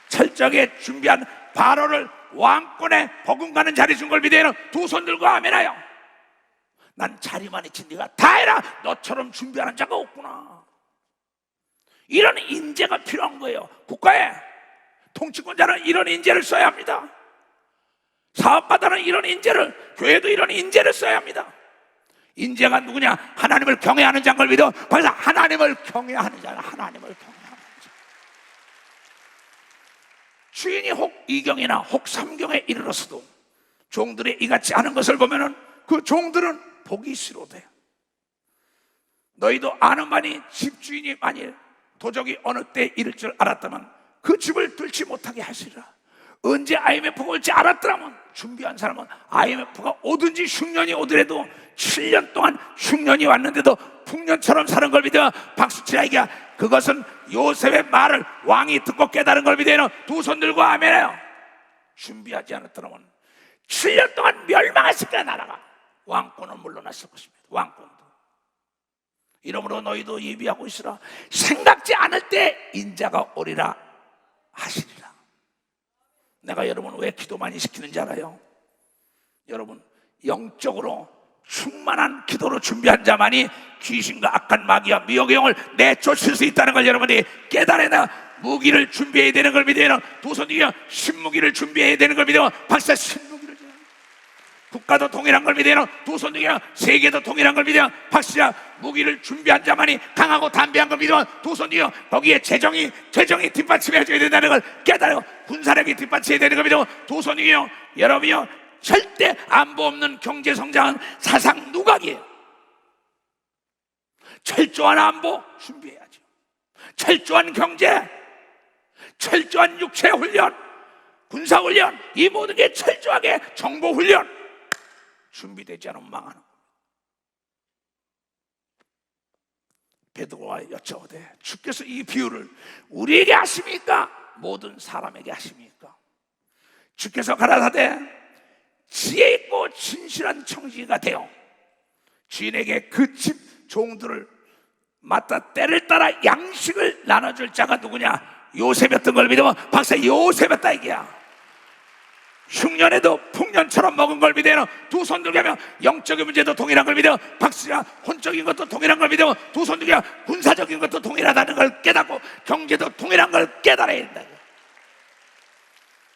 철저하게 준비한 바로를 왕권에 버금가는 자리 준 걸 믿어요. 두 손 들고 아멘하여. 난 자리만 있지 네가 다 해라. 너처럼 준비하는 자가 없구나. 이런 인재가 필요한 거예요. 국가에 통치권자는 이런 인재를 써야 합니다. 사업가들은 이런 인재를, 교회도 이런 인재를 써야 합니다. 인재가 누구냐? 하나님을 경외하는 자인 걸 믿어. 그래서 하나님을 경외하는 자는 하나님을 경외하는 자. 주인이 혹 2경이나 혹 3경에 이르렀어도 종들이 이같이 하는 것을 보면은 그 종들은 복이 있으로되. 너희도 아는 바니 집주인이 만일 도적이 어느 때 이를 줄 알았다면 그 집을 뚫지 못하게 하시리라. 언제 IMF가 올지 알았더라면 준비한 사람은 IMF가 오든지 흉년이 오더라도 7년 동안 흉년이 왔는데도 풍년처럼 사는 걸 믿어 박수치라. 이게 그것은 요셉의 말을 왕이 듣고 깨달은 걸 믿어 두 손 들고 아멘해요. 준비하지 않았더라면 7년 동안 멸망했을 거야. 나라가 왕권은 물러났을 것입니다. 왕권도. 이러므로 너희도 예비하고 있으라. 생각지 않을 때 인자가 오리라 하시리라. 내가 여러분 왜 기도 많이 시키는지 알아요? 여러분 영적으로 충만한 기도로 준비한 자만이 귀신과 악한 마귀와 미혹의 영을 내쫓을 수 있다는 걸 여러분이 깨달아야. 무기를 준비해야 되는 걸 믿어요. 두 손 들고 신무기를 준비해야 되는 걸 믿어요. 박사 신무기를 준비해요. 국가도 동일한 걸 믿어요. 두 손 들고 세계도 동일한 걸 믿어요. 박사 무기를 준비한 자만이 강하고 담대한 걸 믿어요. 두 손 들고 거기에 재정이 뒷받침해줘야 된다는 걸 깨달고 군사력이 뒷받침해야 되는 걸 믿어요. 두 손 들고 여러분이요 절대 안보 없는 경제 성장은 사상 누각이에요. 철저한 안보 준비해야죠. 철저한 경제, 철저한 육체 훈련, 군사 훈련, 이 모든 게 철저하게 정보 훈련 준비되지 않으면 망하는 겁니다. 베드로가 여쭤보되 주께서 이 비유를 우리에게 하십니까? 모든 사람에게 하십니까? 주께서 가라사대 지혜 있고 진실한 청지기가 되어 주인에게 그 집 종들을 맡아 때를 따라 양식을 나눠줄 자가 누구냐? 요셉이었던 걸 믿으면 박사 요셉이었다 이게야. 흉년에도 풍년처럼 먹은 걸 믿어요. 두 손 들게 하면 영적인 문제도 동일한 걸 믿어요. 박수야 혼적인 것도 동일한 걸 믿어요. 두 손 들게 하면 군사적인 것도 동일하다는 걸 깨닫고 경제도 동일한 걸 깨달아야 된다.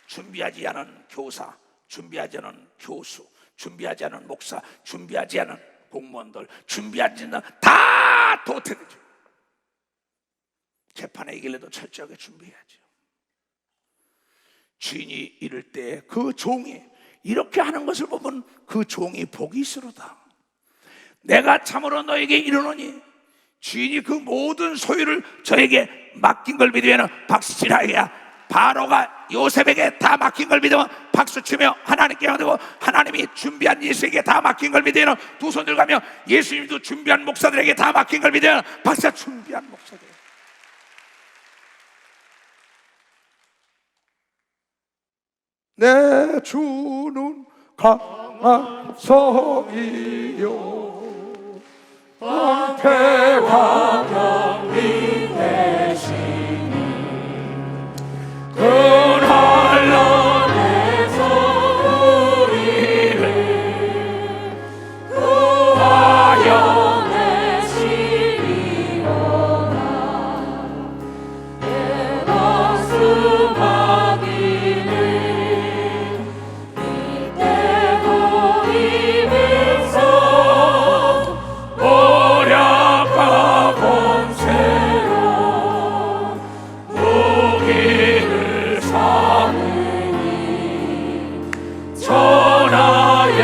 준비하지 않은 교사, 준비하지 않은 교수, 준비하지 않은 목사, 준비하지 않은 공무원들, 준비하지 않은 다 도태되죠. 재판에 이길래도 철저하게 준비해야죠. 주인이 이를 때 그 종이 이렇게 하는 것을 보면 그 종이 복이 있으로다. 내가 참으로 너에게 이르노니 주인이 그 모든 소유를 저에게 맡긴 걸 믿으면 박수치라야. 바로가 요셉에게 다 맡긴 걸 믿으면 박수치며 하나님께 얻고 하나님이 준비한 예수에게 다 맡긴 걸 믿으면 두 손 들가며 예수님도 준비한 목사들에게 다 맡긴 걸 믿으면 박사 준비한 목사들. 내 주는 강한 성이요 방패와 병이 되시니 그날 날에서 우리를 구하여 내시리로다. 내 가슴 아기는 이때도 입에서 오력과 본세로 무기를 삼으니 전하에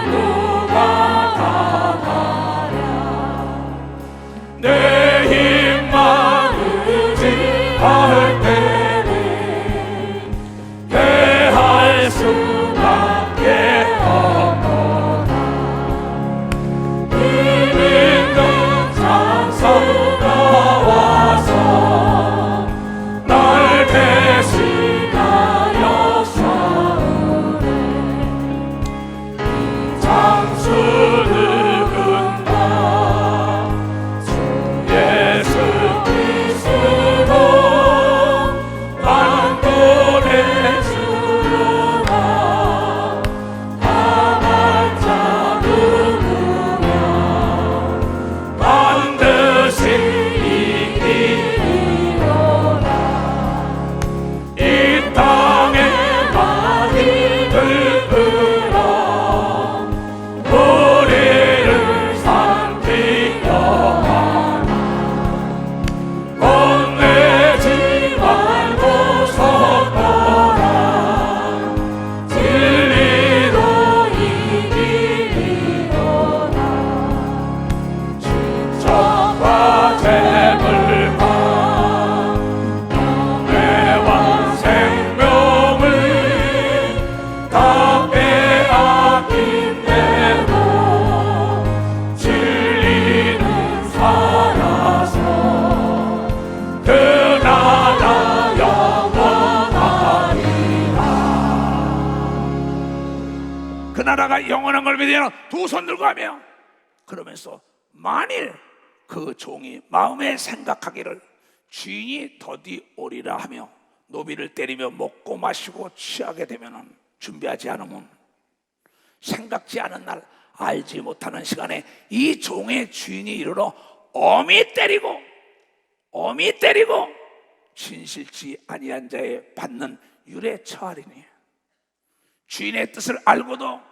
누가 당하랴. 내 힘만 의지할 때는 대할 수밖에 없노라. 이민도 장사가 와서 날 대신하여 싸우네. 장수 누군가 주 예수 그리스도 난 보내주노라. 당할 자 누구며 반드시 이기리로다. 이 땅에 많이 들끓어 우리를 삼키려 하나. 겁내지 말고 서거라. 진리로 이기리로다. 신적과 재물과 명예와 생명을 다 빼앗긴대도 진리는 살아서 그 나라 영원하리라. 그 나라가 영원한 걸 믿으면 두 손 들고 하며 그러면서 만일 그 종이 마음에 생각하기를 주인이 더디 오리라 하며 노비를 때리며 먹고 마시고 취하게 되면 준비하지 않으면 생각지 않은 날 알지 못하는 시간에 이 종의 주인이 이르러 어미 때리고 진실치 아니한 자의 받는 율에 처하리니 주인의 뜻을 알고도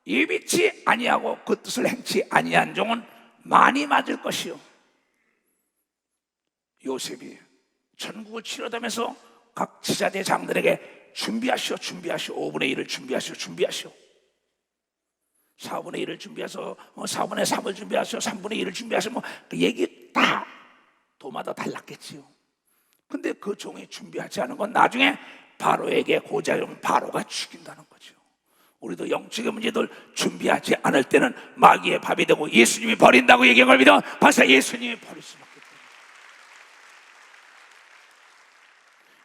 예비치 아니하고 그 뜻을 행치 아니한 종은 많이 맞을 것이요. 요셉이 전국을 치러다면서 각 지자대장들에게 준비하시오, 준비하시오. 5분의 1을 준비하시오, 준비하시오. 4분의 1을 준비하셔서 4분의 3을 준비하시오, 3분의 1을 준비하시오. 그 얘기 다 도마다 달랐겠지요. 근데 그 종이 준비하지 않은 건 나중에 바로에게 고자용 바로가 죽인다는 거죠. 우리도 영적인 문제들 준비하지 않을 때는 마귀의 밥이 되고 예수님이 버린다고 얘기한 걸 믿어 벌써 예수님이 버릴 수밖에 없다.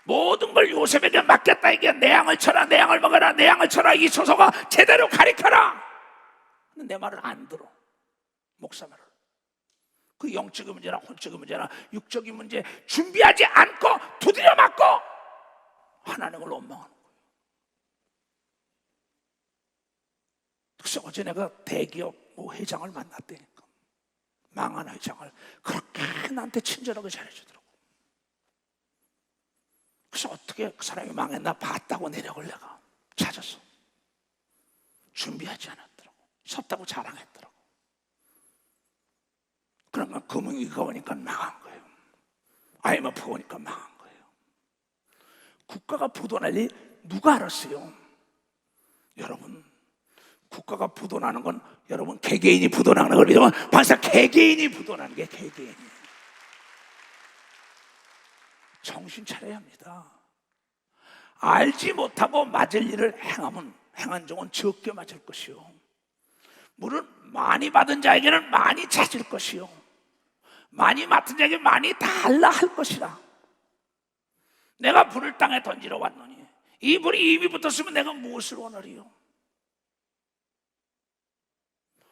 모든 걸 요셉에게 맡겼다. 이게 내 양을 쳐라, 내 양을 먹어라, 내 양을 쳐라. 이 소서가 제대로 가리켜라. 내 말을 안 들어. 목사 말을. 그 영적인 문제나 혼적인 문제나 육적인 문제 준비하지 않고 두드려 맞고 하나님을 원망하는 거예요. 그래서 어제 내가 대기업 회장을 만났다니까. 망한 회장을 그렇게 나한테 친절하게 잘해주더라고. 그래서 어떻게 그 사람이 망했나 봤다고 내력을 내가 찾았어. 준비하지 않았더라고. 섰다고 자랑했더라고. 그러면 금융위기가 오니까 망한 거예요. IMF가 오니까 망한 거예요. 국가가 부도날 일 누가 알았어요? 여러분, 국가가 부도나는 건 여러분 개개인이 부도나는 걸 믿으면 벌써 개개인이 부도나는 게 개개인이에요. 정신 차려야 합니다. 알지 못하고 맞을 일을 행한 종은 적게 맞을 것이요. 물은 많이 받은 자에게는 많이 찾을 것이요. 많이 맡은 자에게 많이 달라 할 것이라. 내가 불을 땅에 던지러 왔노니 이 불이 입이 붙었으면 내가 무엇을 원하리요?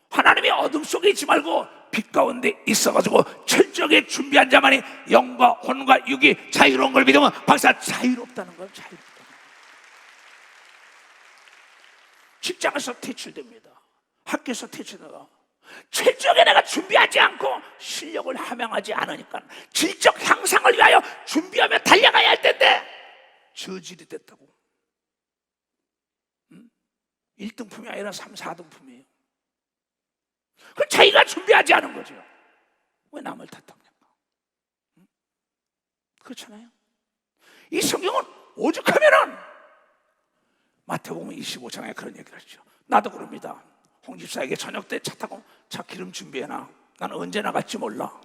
하나님이 어둠 속에 있지 말고 빛 가운데 있어가지고 철저하게 준비한 자만이 영과 혼과 육이 자유로운 걸 믿으면 벌써 자유롭다는 거예요. 자유롭다는 거예요. 직장에서 퇴출됩니다. 학교에서 퇴출되다. 철저하게 내가 준비하지 않고 실력을 함양하지 않으니까 질적 향상을 위하여 준비하며 달려가야 할 텐데 저질이 됐다고. 1등품이 아니라 3, 4등품이에요. 그럼 자기가 준비하지 않은 거죠. 왜 남을 탓합니까? 그렇잖아요. 이 성경은 오죽하면은 마태복음 25장에 그런 얘기를 하죠. 나도 그럽니다. 홍 집사에게 저녁 때 차 타고 차 기름 준비해놔. 나는 언제 나갈지 몰라.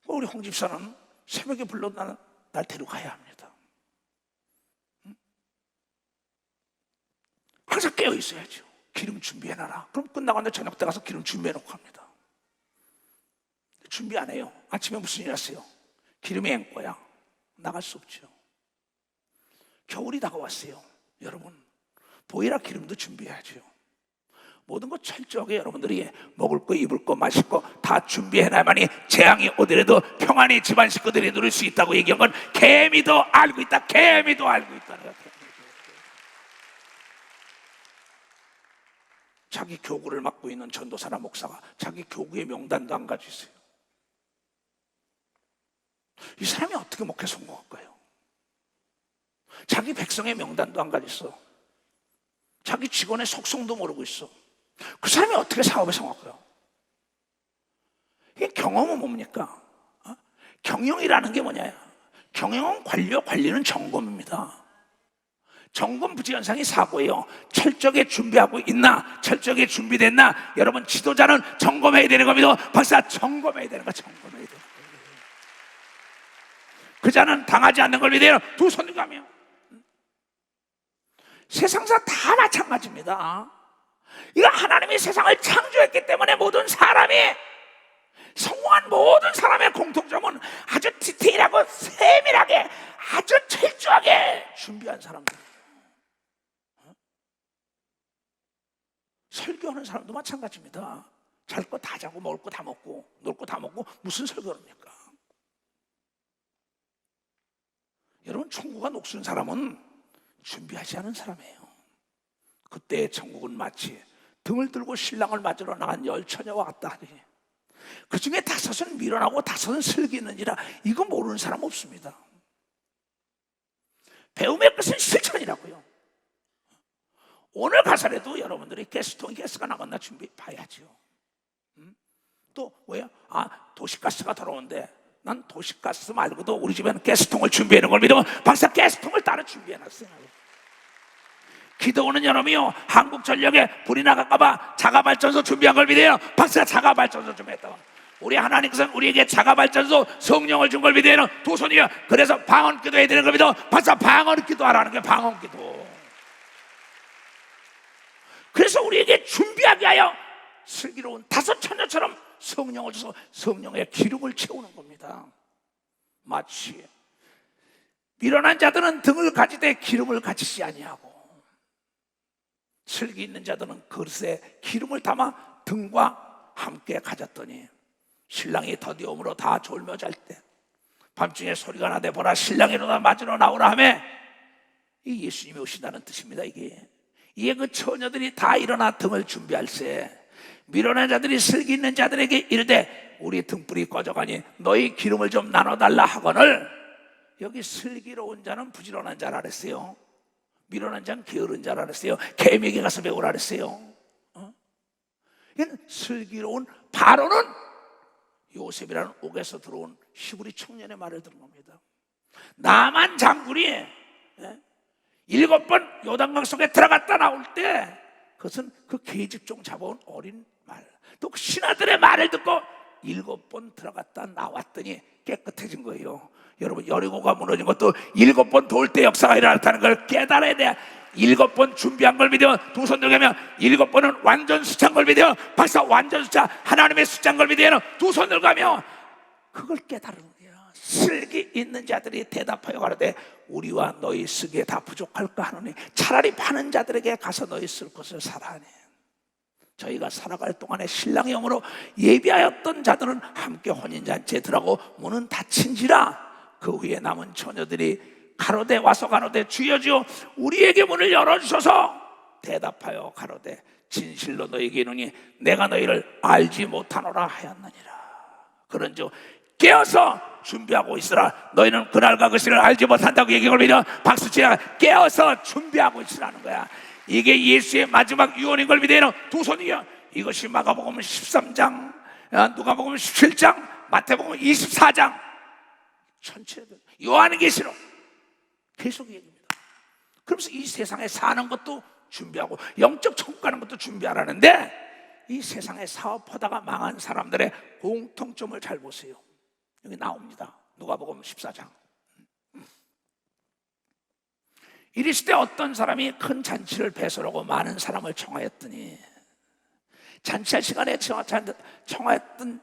우리 홍 집사는 새벽에 불러 날 데려가야 합니다. 항상 깨어 있어야죠. 기름 준비해놔라. 그럼 끝나고 나서 저녁 때 가서 기름 준비해놓고 합니다. 준비 안 해요. 아침에 무슨 일 하세요? 기름이 앵꼬야. 나갈 수 없죠. 겨울이 다가왔어요. 여러분, 보이라 기름도 준비해야죠. 모든 것 철저하게 여러분들이 먹을 거, 입을 거, 마실 거 다 준비해놔야만이 재앙이 오더라도 평안히 집안 식구들이 누릴 수 있다고 얘기한 건 개미도 알고 있다. 개미도 알고 있다는 거예요. 자기 교구를 맡고 있는 전도사나 목사가 자기 교구의 명단도 안 가지고 있어요. 이 사람이 어떻게 목회 성공할까요? 자기 백성의 명단도 안 가지고 있어. 자기 직원의 속성도 모르고 있어. 그 사람이 어떻게 사업에 성공할까요? 이게 경험은 뭡니까? 경영이라는 게 뭐냐? 경영은 관리는 점검입니다. 점검 부지 현상이 사고예요. 철저하게 준비하고 있나? 철저하게 준비됐나? 여러분, 지도자는 점검해야 되는 겁니다. 벌써 점검해야 되는 거, 점검해야 되는 거예요. 그 자는 당하지 않는 걸 믿어요. 두 손 가며. 세상사 다 마찬가지입니다. 이거 하나님이 세상을 창조했기 때문에 모든 사람이 성공한 모든 사람의 공통점은 아주 디테일하고 세밀하게 아주 철저하게 준비한 사람들. 설교하는 사람도 마찬가지입니다. 잘 거 다 자고 먹을 거 다 먹고 놀 거 다 먹고 무슨 설교를 합니까? 여러분, 천국가 녹슨 사람은 준비하지 않은 사람이에요. 그때 천국은 마치 등을 들고 신랑을 맞으러 나간 열처녀와 같다 하니 그 중에 5은 미련하고 5은 슬기 있느니라. 이거 모르는 사람 없습니다. 배움의 것은 실천이라고요. 오늘 가설에도 여러분들이 가스가 나갔나 준비 봐야죠. 또 왜요? 도시가스가 들어오는데 난 도시가스 말고도 우리 집에는 가스통을 준비하는 걸 믿으면 박사 가스통을 따로 준비해놨어요. 기도오는 여러분이요, 한국전력에 불이 나갈까봐 자가발전소 준비한 걸 믿어요. 박사 자가발전소 준비했다. 우리 하나님께서는 우리에게 자가발전소 성령을 준 걸 믿어요. 두 손이요. 그래서 방언기도 해야 되는 걸 믿어. 박사 방언기도 하라는 게 방언기도. 그래서 우리에게 준비하게 하여 슬기로운 5 처녀처럼 성령을 줘서 성령의 기름을 채우는 겁니다. 마치 미련한 자들은 등을 가지되 기름을 가지지 아니하고 슬기 있는 자들은 그릇에 기름을 담아 등과 함께 가졌더니 신랑이 더디움으로 다 졸며 잘 때 밤중에 소리가 나되 보라 신랑이 일어나 맞으러 나오라 하며, 이 예수님이 오신다는 뜻입니다. 이게 그 처녀들이 다 일어나 등을 준비할세 미련한 자들이 슬기 있는 자들에게 이르되 우리 등불이 꺼져가니 너희 기름을 좀 나눠달라 하거늘, 여기 슬기로운 자는 부지런한 자라 그랬어요. 미련한 자는 게으른 자라 그랬어요. 개미에게 가서 배우라 그랬어요. 슬기로운 바로는 요셉이라는 옥에서 들어온 히브리 청년의 말을 들은 겁니다. 나만 장군이 7번 요단강 속에 들어갔다 나올 때 그것은 그 계집종 잡아온 어린 말, 또 그 신하들의 말을 듣고 7번 들어갔다 나왔더니 깨끗해진 거예요. 여러분, 여리고가 무너진 것도 7번 돌 때 역사가 일어났다는 걸 깨달아야 돼. 7번 준비한 걸 믿으면, 두 손 들면 7번은 완전 숫자인 걸 믿으면, 박사 완전 숫자 하나님의 숫자인 걸 믿으면 두 손 들가며 그걸 깨달은 거야. 슬기 있는 자들이 대답하여 가로되 우리와 너희 쓰기에 다 부족할까 하노니 차라리 파는 자들에게 가서 너희 쓸 것을 사라 하니, 저희가 살아갈 동안에 신랑의 영으로 예비하였던 자들은 함께 혼인잔치에 들어가고 문은 닫힌지라. 그 후에 남은 처녀들이 가로되 와서 가로되 주여 주여 우리에게 문을 열어주소서. 대답하여 가로되 진실로 너희에게 이르노니 내가 너희를 알지 못하노라 하였느니라. 그런즉 깨어서 준비하고 있으라. 너희는 그날과 그 시를 알지 못한다고 얘기를 믿어 박수치라. 깨어서 준비하고 있으라는 거야. 이게 예수의 마지막 유언인 걸 믿어요. 두 손이요. 이것이 마가복음 13장, 누가복음 17장, 마태복음 24장 전체, 요한계시록 계속 얘기합니다. 그러면서 이 세상에 사는 것도 준비하고 영적 천국 가는 것도 준비하라는데, 이 세상에 사업하다가 망한 사람들의 공통점을 잘 보세요. 여기 나옵니다. 누가복음 14장. 이랬을 때 어떤 사람이 큰 잔치를 배설하고 많은 사람을 청하였더니, 잔치할 시간에 청하였던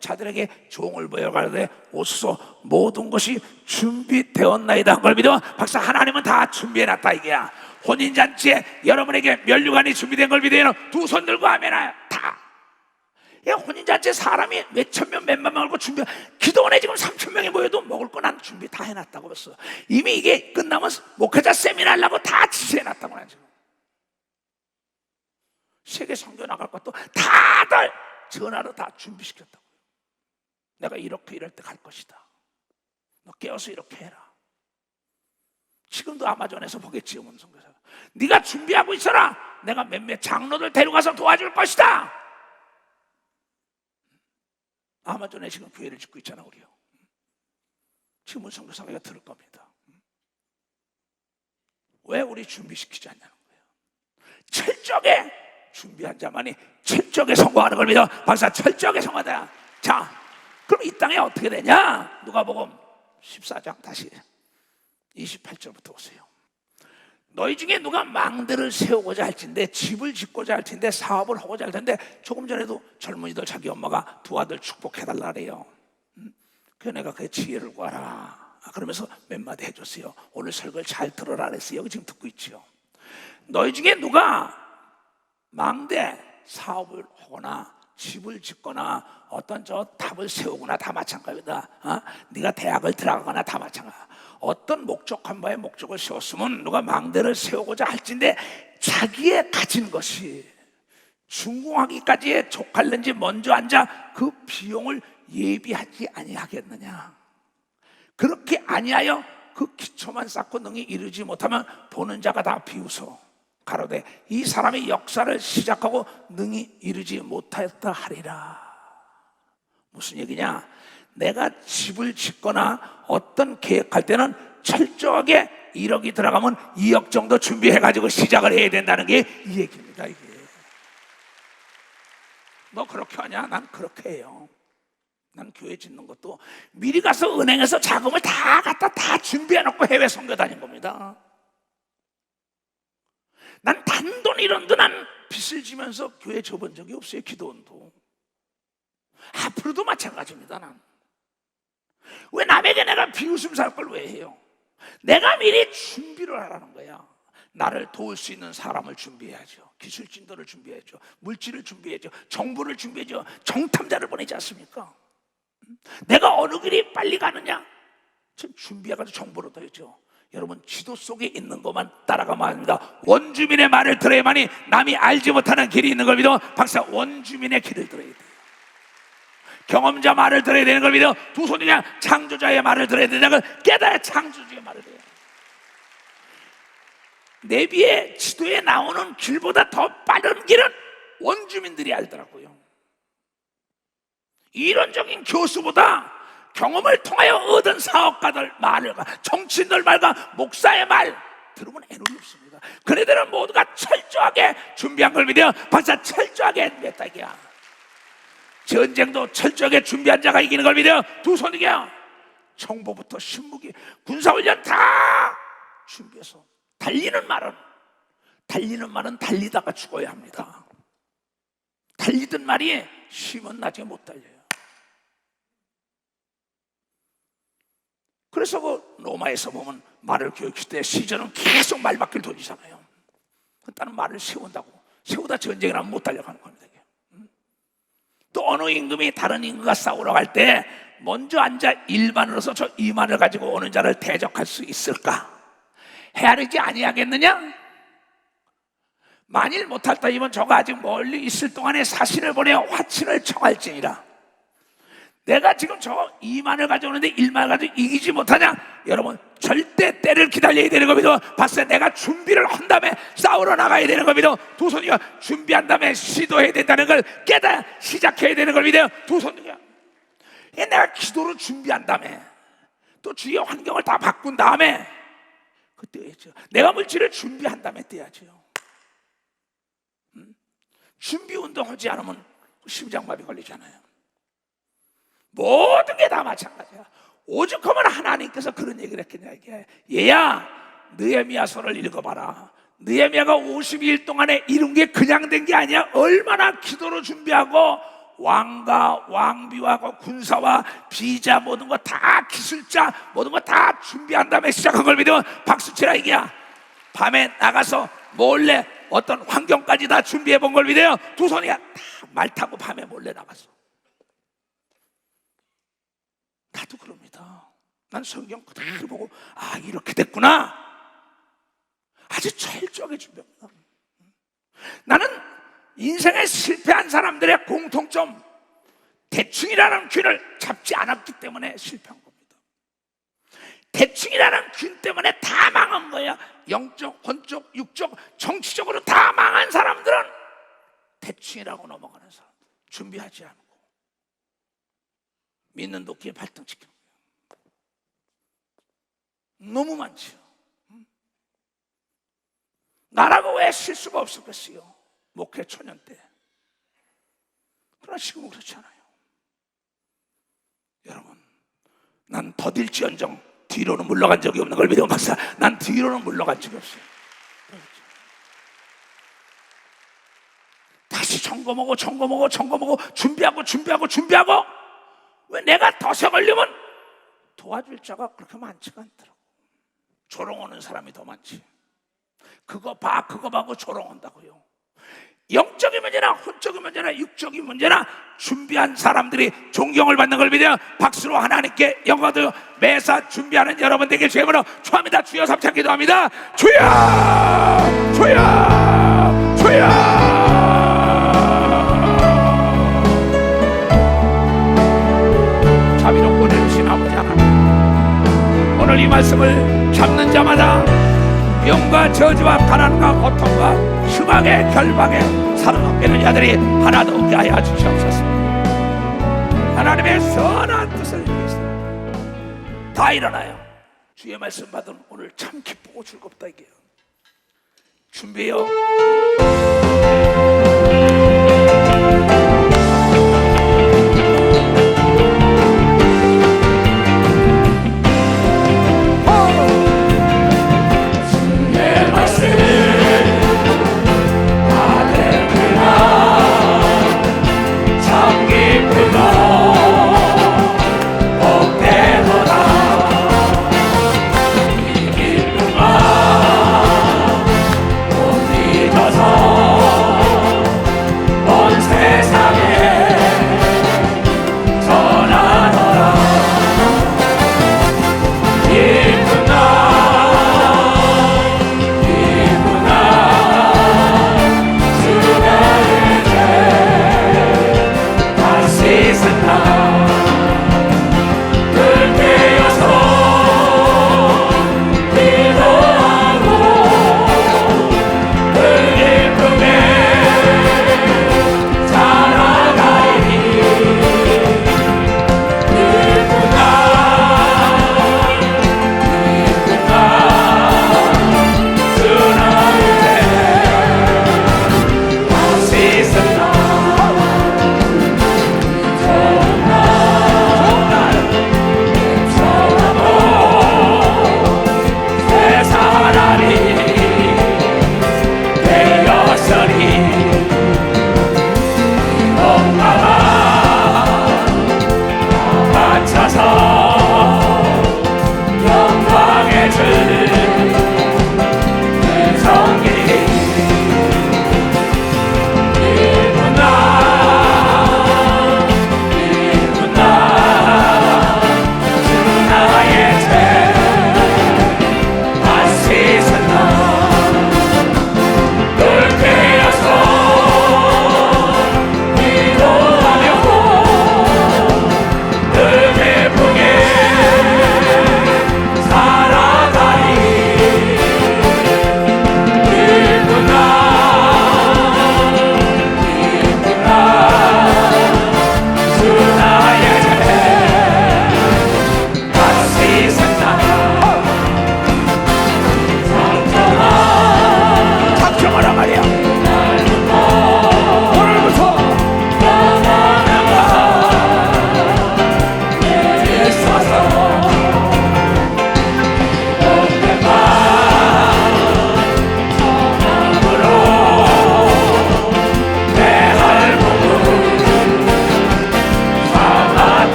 자들에게 종을 보여 가로되 오소서 모든 것이 준비되었나이다 한 걸 믿어. 박사, 하나님은 다 준비해놨다 이게야. 혼인잔치에 여러분에게 면류관이 준비된 걸 믿어요. 두 손 들고 하면 다. 야, 혼인잔치에 사람이 몇천 명 몇만 명 올고 준비, 기도원에 지금 3천 명이 모여도 먹을 거 난 준비 다 해놨다고 그랬어. 이미 이게 끝나면 목회자 세미나 하려고 다 지시해놨다고 난 지금. 세계 선교 나갈 것도 다들 전화로 다 준비시켰다고요. 내가 이렇게 이럴 때 갈 것이다. 너 깨어서 이렇게 해라. 지금도 아마존에서 보겠지, 음성교사가. 네가 준비하고 있어라. 내가 몇몇 장로들 데려가서 도와줄 것이다. 아마존에 지금 교회를 짓고 있잖아, 우리요. 지금 음성교사가 들을 겁니다. 왜 우리 준비시키지 않냐는 거예요. 철저하게 준비한 자만이 철저하게 성공하는 걸 믿어. 박사, 철저하게 성공하다. 자, 그럼 이 땅에 어떻게 되냐? 누가복음 14장 다시 28절부터 보세요. 너희 중에 누가 망대를 세우고자 할진데, 집을 짓고자 할진데, 사업을 하고자 할 텐데, 조금 전에도 젊은이들 자기 엄마가 두 아들 축복해달라 그래요. 그래서 내가 그 지혜를 구하라 그러면서 몇 마디 해줬어요. 오늘 설교를 잘 들어라 그랬어요. 여기 지금 듣고 있죠. 너희 중에 누가 망대 사업을 하거나 집을 짓거나 어떤 저 답을 세우거나 다 마찬가지다. 네가 대학을 들어가거나 다 마찬가지다. 어떤 목적한 바에 목적을 세웠으면 누가 망대를 세우고자 할진데 자기의 가진 것이 순공하기까지에 족할는지 먼저 앉아 그 비용을 예비하지 아니하겠느냐. 그렇게 아니하여 그 기초만 쌓고 능히 이르지 못하면 보는 자가 다 비웃어 가로되 이 사람이 역사를 시작하고 능히 이르지 못하였다 하리라. 무슨 얘기냐? 내가 집을 짓거나 어떤 계획할 때는 철저하게 1억이 들어가면 2억 정도 준비해가지고 시작을 해야 된다는 게 이 얘기입니다. 이게 너 그렇게 하냐? 난 그렇게 해요. 난 교회 짓는 것도 미리 가서 은행에서 자금을 다 갖다 다 준비해놓고 해외 선교 다닌 겁니다. 난 단돈 1원도 난 빚을 지면서 교회 줘본 적이 없어요. 기도원도. 앞으로도 마찬가지입니다. 난 왜 남에게 내가 비웃음 살 걸 왜 해요? 내가 미리 준비를 하라는 거야. 나를 도울 수 있는 사람을 준비해야죠. 기술 진도를 준비해야죠. 물질을 준비해야죠. 정보를 준비해야죠. 정탐자를 보내지 않습니까? 내가 어느 길이 빨리 가느냐? 지금 준비해가지고 정보를 더해죠. 여러분 지도 속에 있는 것만 따라가면 합니다. 원주민의 말을 들어야만이 남이 알지 못하는 길이 있는 걸 믿어 박사 원주민의 길을 들어야 돼요. 경험자 말을 들어야 되는 걸 믿어 두 손이 그냥 창조자의 말을 들어야 되는 걸 깨달아 창조주의 말을 해요. 내비의 지도에 나오는 길보다 더 빠른 길은 원주민들이 알더라고요. 이론적인 교수보다 경험을 통하여 얻은 사업가들 말을, 정치인들 말과 목사의 말 들으면 애로이 없습니다. 그네들은 모두가 철저하게 준비한 걸 믿어요. 박사 철저하게 했다 이게야. 전쟁도 철저하게 준비한 자가 이기는 걸 믿어요. 두 손이게요. 정보부터 신무기, 군사훈련 다 준비해서 달리는 말은 달리다가 죽어야 합니다. 달리던 말이 쉬면 나중에 못 달려요. 그래서 그 로마에서 보면 말을 교육할 때 시전은 계속 말바퀴를 돌리잖아요. 그때는 말을 세우다 전쟁을 하면 못 달려가는 겁니다. 또 어느 임금이 다른 임금과 싸우러 갈 때 먼저 앉아 일반으로서 저 이만을 가지고 오는 자를 대적할 수 있을까? 헤아리지 아니하겠느냐? 만일 못할다면 저가 아직 멀리 있을 동안에 사신을 보내어 화친을 청할지니라. 내가 지금 저 2만을 가져오는데 1만을 가지고 이기지 못하냐? 여러분 절대 때를 기다려야 되는 겁니다. 봤어요? 내가 준비를 한 다음에 싸우러 나가야 되는 겁니다. 두 손이가 준비한 다음에 시도해야 된다는 걸 깨달아 시작해야 되는 걸 믿어요. 두 손이가 내가 기도로 준비한 다음에 또 주위의 환경을 다 바꾼 다음에 그때 해야죠. 내가 물질을 준비한 다음에 떼야죠. 준비 운동하지 않으면 심장마비 걸리잖아요. 모든 게 다 마찬가지야. 오죽하면 하나님께서 그런 얘기를 했겠냐. 이게 얘야 느헤미야서를 읽어봐라. 느헤미야가 52일 동안에 이룬 게 그냥 된 게 아니야. 얼마나 기도로 준비하고 왕과 왕비와 군사와 비자 모든 거 다 기술자 모든 거 다 준비한 다음에 시작한 걸 믿으면 박수치라 이게야. 밤에 나가서 몰래 어떤 환경까지 다 준비해 본 걸 믿어요. 두 손이가 다 말 타고 밤에 몰래 나가서. 나도 그럽니다. 난 성경 그대로 보고 아 이렇게 됐구나. 아주 철저하게 준비합니다. 나는 인생에 실패한 사람들의 공통점 대충이라는 균을 잡지 않았기 때문에 실패한 겁니다. 대충이라는 균 때문에 다 망한 거야. 영적, 혼적, 육적, 정치적으로 다 망한 사람들은 대충이라고 넘어가는 사람. 준비하지 않고 믿는 도끼에 발등시키는 거예요. 너무 많지요. 나라고 왜 실수가 없었겠어요? 목회 초년 때. 그러나 지금은 그렇지 않아요. 여러분, 난 더딜지언정 뒤로는 물러간 적이 없는 걸 믿어 박사. 난 뒤로는 물러간 적이 없어요. 다시 점검하고 준비하고 왜 내가 덫에 걸리면 도와줄 자가 그렇게 많지가 않더라고. 조롱하는 사람이 더 많지. 그거 봐고 조롱한다고요. 영적인 문제나 혼적인 문제나 육적인 문제나 준비한 사람들이 존경을 받는 걸 믿어요. 박수로 하나님께 영광 드려 매사 준비하는 여러분들에게 주님으로 축하합니다. 주여 삼창 기도합니다. 주여 주여 주여 말씀을 잡는 자마다 병과 저주와 가난과 고통과 흉악의 결박에 사로잡게 되는 자들이 하나도 없게 하여 주시옵소서. 하나님의 선한 뜻을 위해서 다 일어나요. 주의 말씀 받은 오늘 참 기쁘고 즐겁다 이게요. 준비해요.